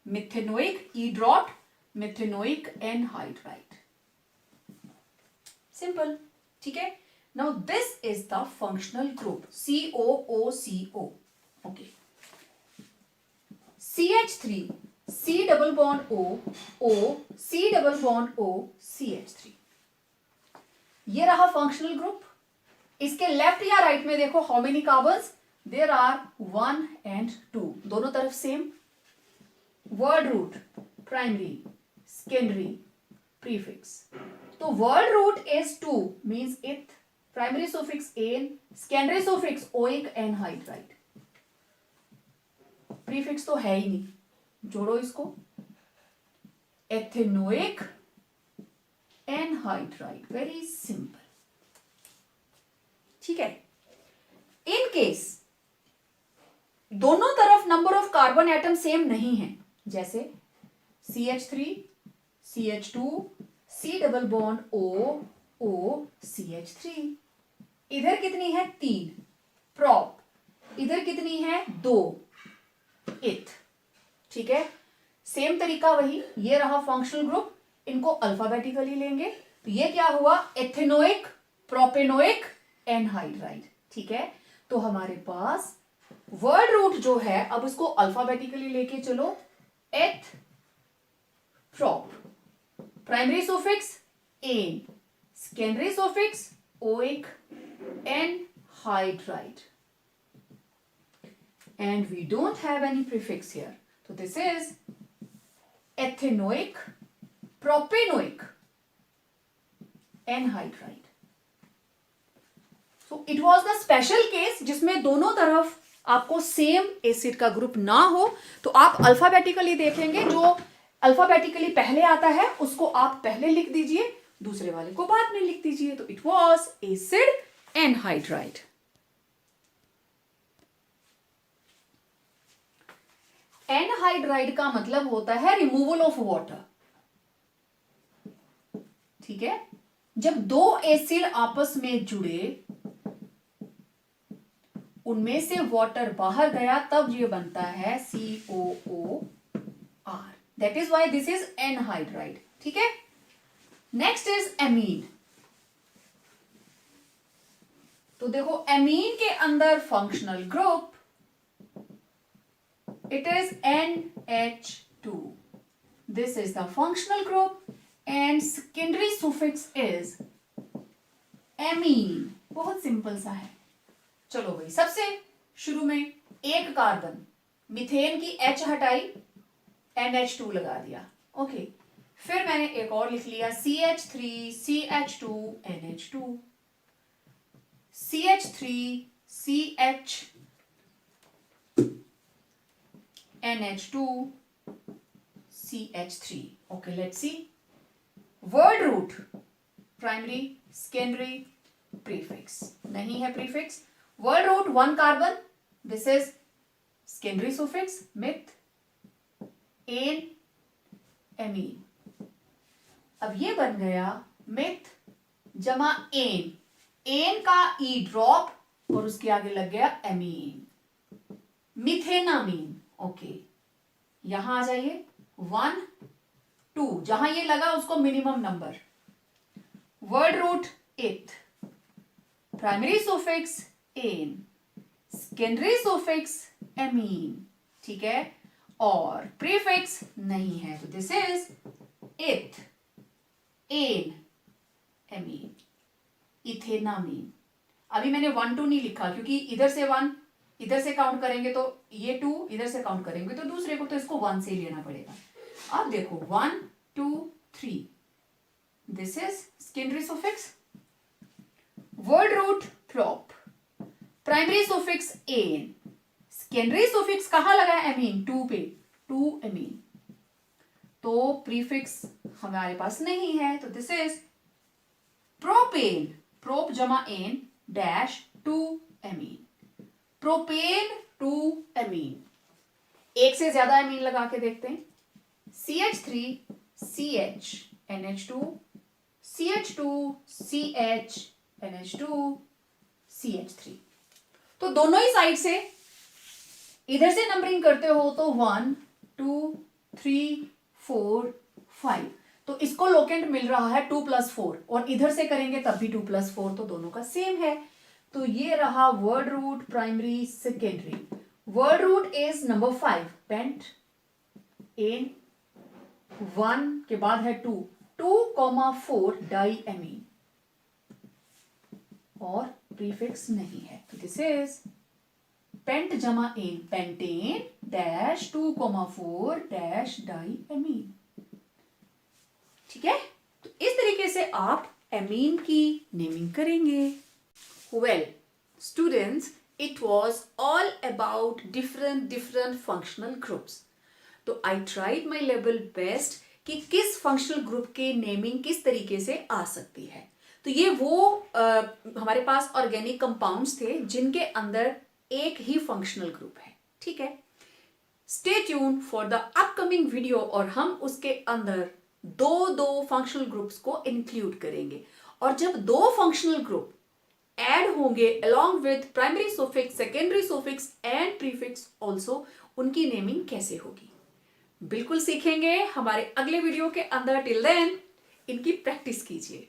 मिथेनोइक ई ड्रॉट, मिथेनोइक एनहाइड्राइड. सिंपल. ठीक है. Now this is the functional group COOCO. Okay. CH3 C double bond O C double bond O CH3, ये रहा फंक्शनल ग्रुप. इसके लेफ्ट या राइट में देखो how many carbons, there are 1 and 2, दोनों तरफ same. Word root primary secondary prefix. तो word root is 2 means eth, primary suffix ane, secondary suffix oic anhydride. Prefix तो है ही नहीं, जोड़ो इसको, एथेनोइक एनहाइड्राइड. Very simple. ठीक है. इन केस दोनों तरफ number of carbon atom same नहीं है, जैसे CH3 CH2 C double bond O CH3, इधर कितनी है 3, प्रॉप इधर कितनी है 2, इथ. ठीक है. सेम तरीका वही, ये रहा फंक्शनल ग्रुप. इनको अल्फाबेटिकली लेंगे, तो ये क्या हुआ, एथेनोइक प्रोपेनोइक एनहाइड्राइड. ठीक है. तो हमारे पास वर्ड रूट जो है, अब उसको अल्फाबेटिकली लेके चलो, eth prop, primary suffix ane, secondary suffix oic anhydride, and we don't have any prefix here, so this is ethanoic propanoic anhydride. So it was the special case जिसमें दोनों तरफ आपको सेम एसिड का group ना हो, तो आप alphabetically देखेंगे, जो अल्फाबेटिकली पहले आता है उसको आप पहले लिख दीजिए, दूसरे वाले को बाद में लिख दीजिए. तो it was acid anhydride. Anhydride का मतलब होता है रिमूवल ऑफ वाटर. ठीक है. जब दो एसिड आपस में जुड़े, उनमें से वाटर बाहर गया, तब ये बनता है COOR. That is why this is anhydride. ठीक है. Next is amine. तो देखो एमीन के अंदर functional group it is NH2. This is the functional group and secondary suffix is amine. बहुत सिंपल सा है. चलो भाई, सबसे शुरू में एक कार्बन, मीथेन की H हटाई, NH2 लगा दिया, ओके। फिर मैंने एक और लिख लिया CH3 CH2 NH2, CH3 CH NH2 CH3, okay, let's see. Word root, primary, secondary, prefix, नहीं है prefix. Word root one carbon, this is secondary suffix, meth, ane, amine. अब ये बन गया meth जमा एन, एन का ई ड्रॉप और उसके आगे लग गया एमीन, मिथेनामीन, ओके। यहां आ जाइए 1 2, जहां ये लगा उसको minimum number, word root eth, primary suffix ane, secondary suffix amine, ठीक है, और प्रीफिक्स नहीं है, तो this is eth ane amine, ethanamine. अभी मैंने 1 2 नहीं लिखा क्योंकि इधर से 1 इधर से काउंट करेंगे तो ये 2 इधर से काउंट करेंगे तो दूसरे को तो इसको 1 से ही लेना पड़ेगा। अब देखो 1 2 3, this is secondary suffix, word root prop, primary suffix ane, secondary suffix कहां लगा है एमीन, 2 पे, 2 एमीन, तो प्रीफिक्स हमारे पास नहीं है, तो दिस इज प्रोपेन, प्रोप जमा ane dash 2 amine, propane 2 amine. एक से ज्यादा एमीन लगा के देखते हैं, CH3 CH NH2 CH2 CH NH2 CH3, तो दोनों ही साइड से इधर से नंबरिंग करते हो तो 1 2 3 4 5, तो इसको लोकेंट मिल रहा है 2 + 4 और इधर से करेंगे तब भी 2 + 4, तो दोनों का सेम है, तो ये रहा word root primary secondary. Word root is number 5 pent ane, 1 के बाद है 2 2,4 डाई एमीन और प्रीफिक्स नहीं है, तो दिस इज पेंट जमा ane pentane dash 2,4 dash di amine, ठीक है। तो इस तरीके से आप एमीन की नेमिंग करेंगे। Well, students, it was all about different functional groups. तो I tried my level best कि किस फंक्शनल ग्रुप के नेमिंग किस तरीके से आ सकती है। तो ये वो हमारे पास ऑर्गेनिक कंपाउंड्स थे जिनके अंदर एक ही फंक्शनल ग्रुप है, ठीक है। Stay tune for the upcoming video और हम उसके अंदर दो फंक्शनल ग्रुप्स को इंक्लूड करेंगे, और जब 2 फंक्शनल ग्रुप ऐड होंगे along with primary suffix, secondary suffix and prefix also, उनकी नेमिंग कैसे होगी बिल्कुल सीखेंगे हमारे अगले वीडियो के अंदर। टिल देन इनकी प्रैक्टिस कीजिए।